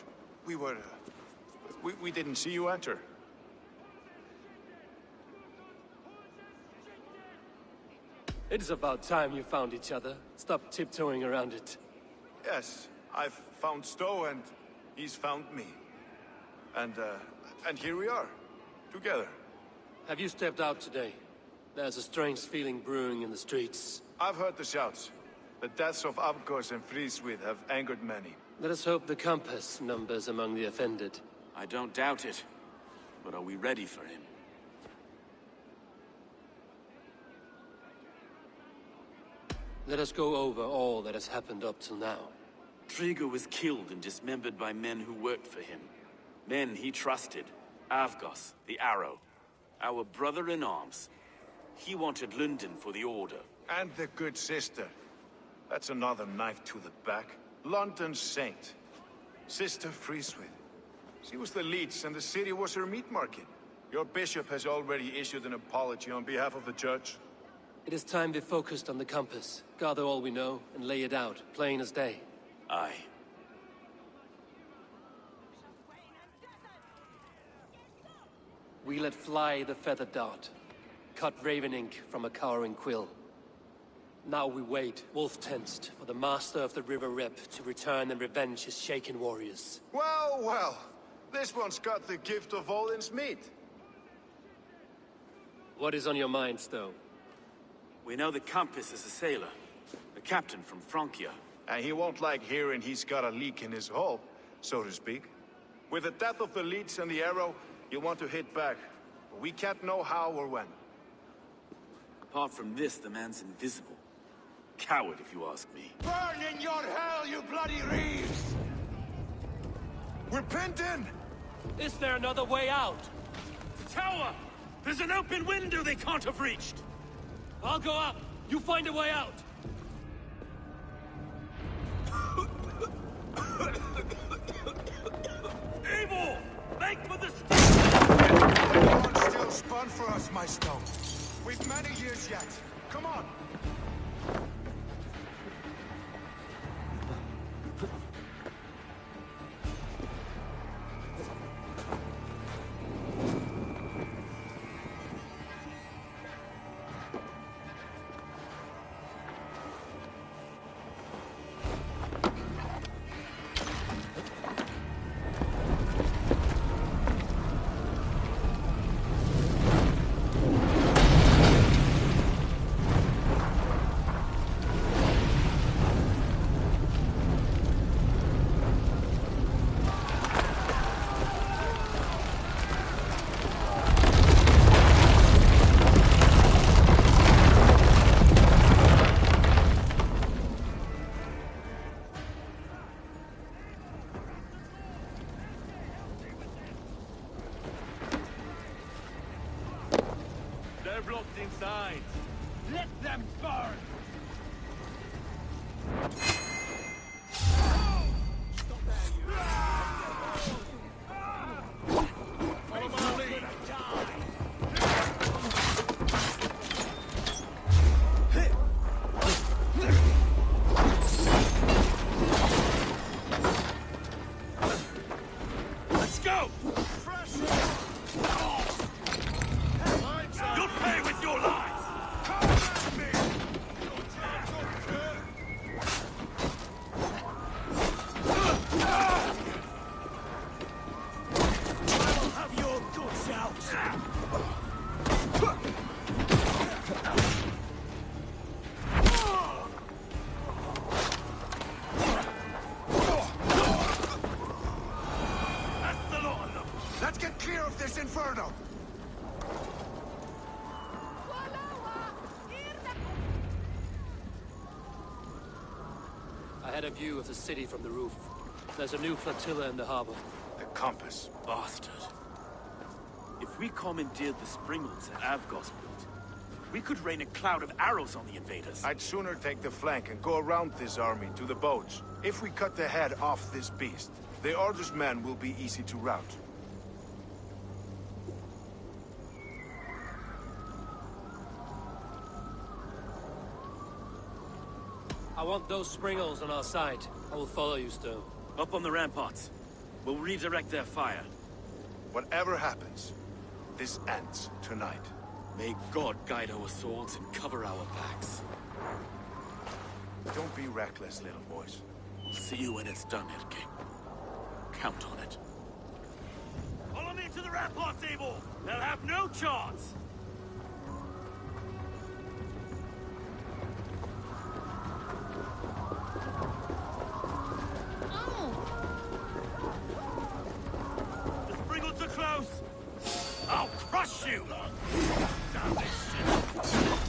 we were... we didn't see you enter. It is about time you found each other. Stop tiptoeing around it. Yes, I've found Stowe, and he's found me. And here we are, together. Have you stepped out today? There's a strange feeling brewing in the streets. I've heard the shouts. The deaths of Avgos and Frieswith have angered many. Let us hope the compass numbers among the offended. I don't doubt it. But are we ready for him? Let us go over all that has happened up till now. Triga was killed and dismembered by men who worked for him. Men he trusted. Avgos, the Arrow. Our brother-in-arms. He wanted London for the Order. And the good sister. That's another knife to the back. London's saint. Sister Frieswith. She was the leech, and the city was her meat market. Your bishop has already issued an apology on behalf of the church. It is time we focused on the compass, gather all we know, and lay it out, plain as day. Aye. We let fly the feather dart, cut raven ink from a cowering quill. Now we wait, wolf-tensed, for the master of the River Rep to return and revenge his shaken warriors. Well, well. This one's got the gift of Odin's meat. What is on your mind, Stowe? We know the compass is a sailor. A captain from Francia. And he won't like hearing he's got a leak in his hull, so to speak. With the death of the leech and the arrow, you'll want to hit back. But we can't know how or when. Apart from this, the man's invisible. Coward, if you ask me. Burn in your hell, you bloody reeves! We're penned in! Is there another way out? The tower! There's an open window they can't have reached! I'll go up. You find a way out. Evil! Make for the Everyone's still spun for us, my Stone. We've many years yet. Come on! blocked inside. Let them burn! Follow my lead. Let's go! You'll pay with your lives! I'll have your guts out! That's the lot of them! Let's get clear of this inferno! I had a view of the city from the roof. There's a new flotilla in the harbor. The compass. Bastard. If we commandeered the springles that Avgos built, we could rain a cloud of arrows on the invaders. I'd sooner take the flank and go around this army to the boats. If we cut the head off this beast, the Order's men will be easy to rout. I want those springles on our side. I will follow you, Stowe. Up on the ramparts. We'll redirect their fire. Whatever happens, this ends tonight. May God guide our swords and cover our backs. Don't be reckless, little boys. See you when it's done, Erke. Count on it. Follow me to the ramparts, Eivor! They'll have no chance! The Springles are close! I'll crush you! Damn this shit!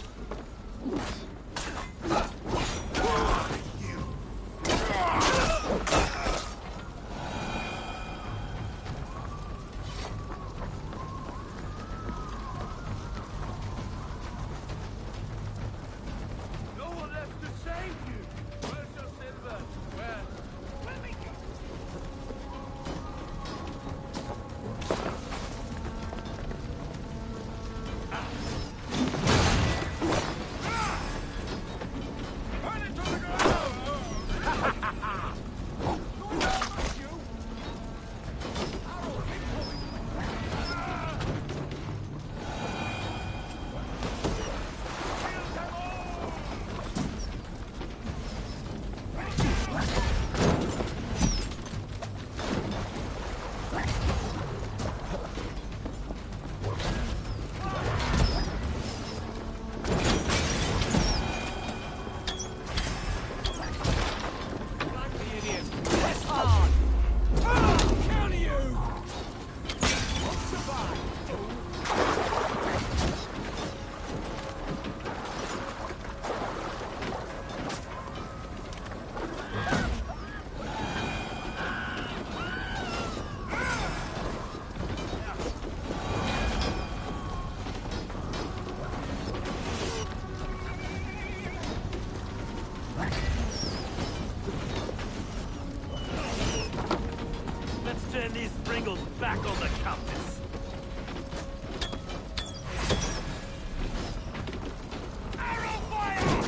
Turn these Springles back on the Countess. Arrow fire!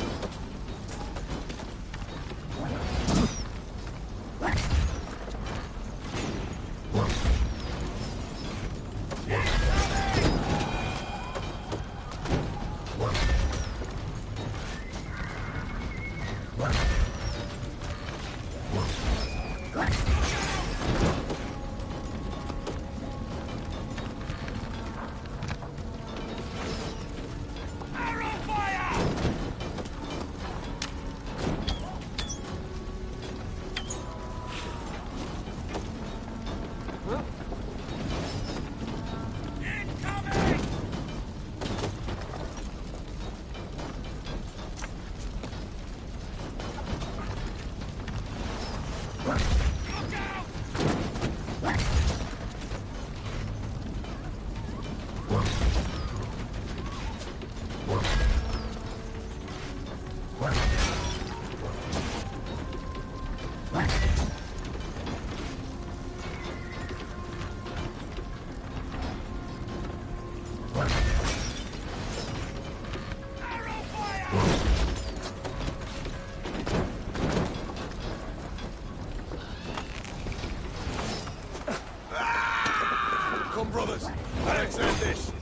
Come, brothers. Let's end this.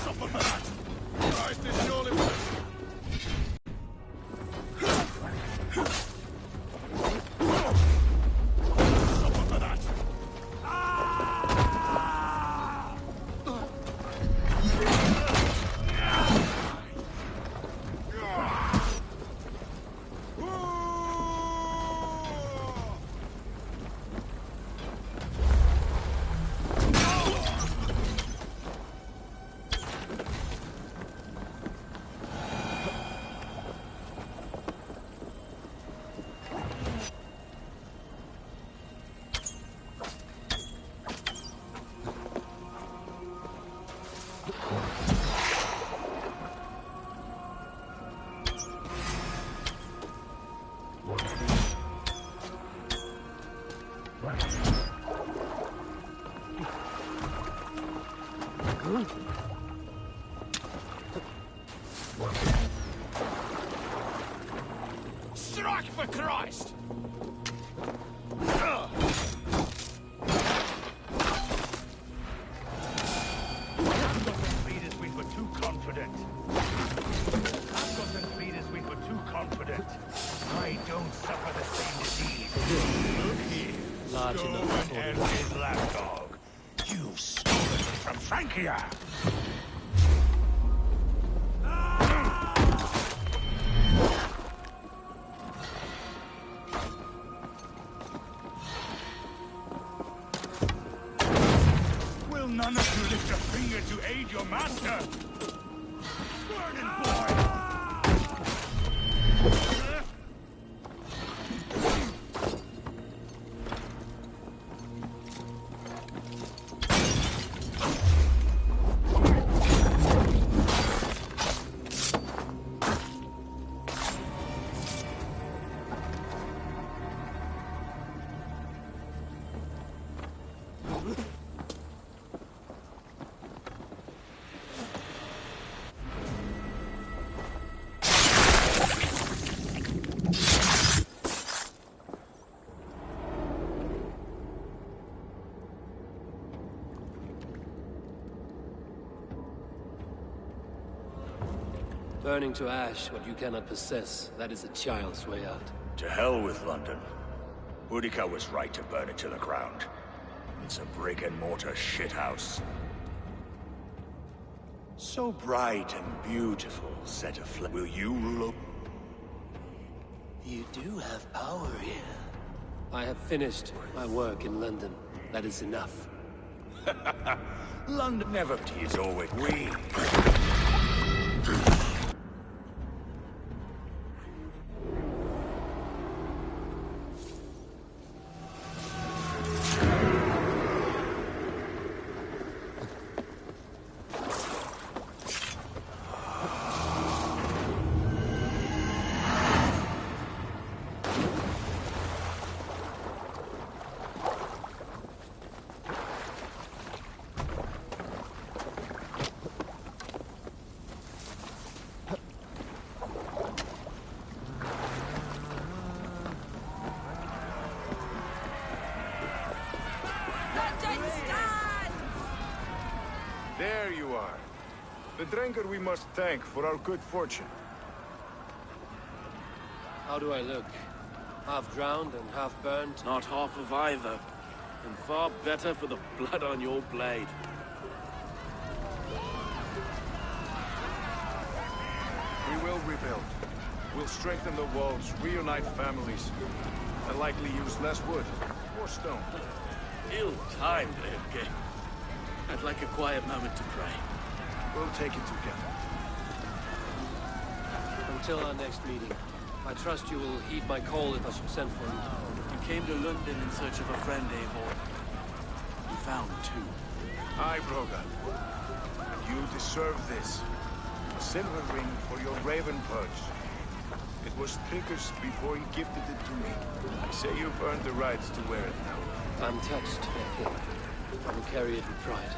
Suffer for that. Christ is surely with us. Suffer for that. Strike for Christ! I don't suffer the same disease. still large enough for Erke's lapdog. You've stolen it from Francia. Will none of you lift a finger to aid your master? Burning boy! Burning to ash what you cannot possess, that is a child's way out. To hell with London. Boudica was right to burn it to the ground. It's a brick-and-mortar shithouse. So bright and beautiful, set aflame. Will you rule over? You do have power here. I have finished my work in London. That is enough. London never is always we. There you are. The drinker we must thank for our good fortune. How do I look? Half drowned and half burned? Not half of either. And far better for the blood on your blade. We will rebuild. We'll strengthen the walls, reunite families, and likely use less wood, more stone. Ill-timed, Erke. I'd like a quiet moment to pray. We'll take it together. Until our next meeting, I trust you will heed my call if I should send for you. You came to London in search of a friend, Eivor. You found two. Aye, Broga. You deserve this. A silver ring for your raven purse. It was Trigger's before he gifted it to me. I say you've earned the right to wear it now. I'm touched, Erke. I will carry it with pride.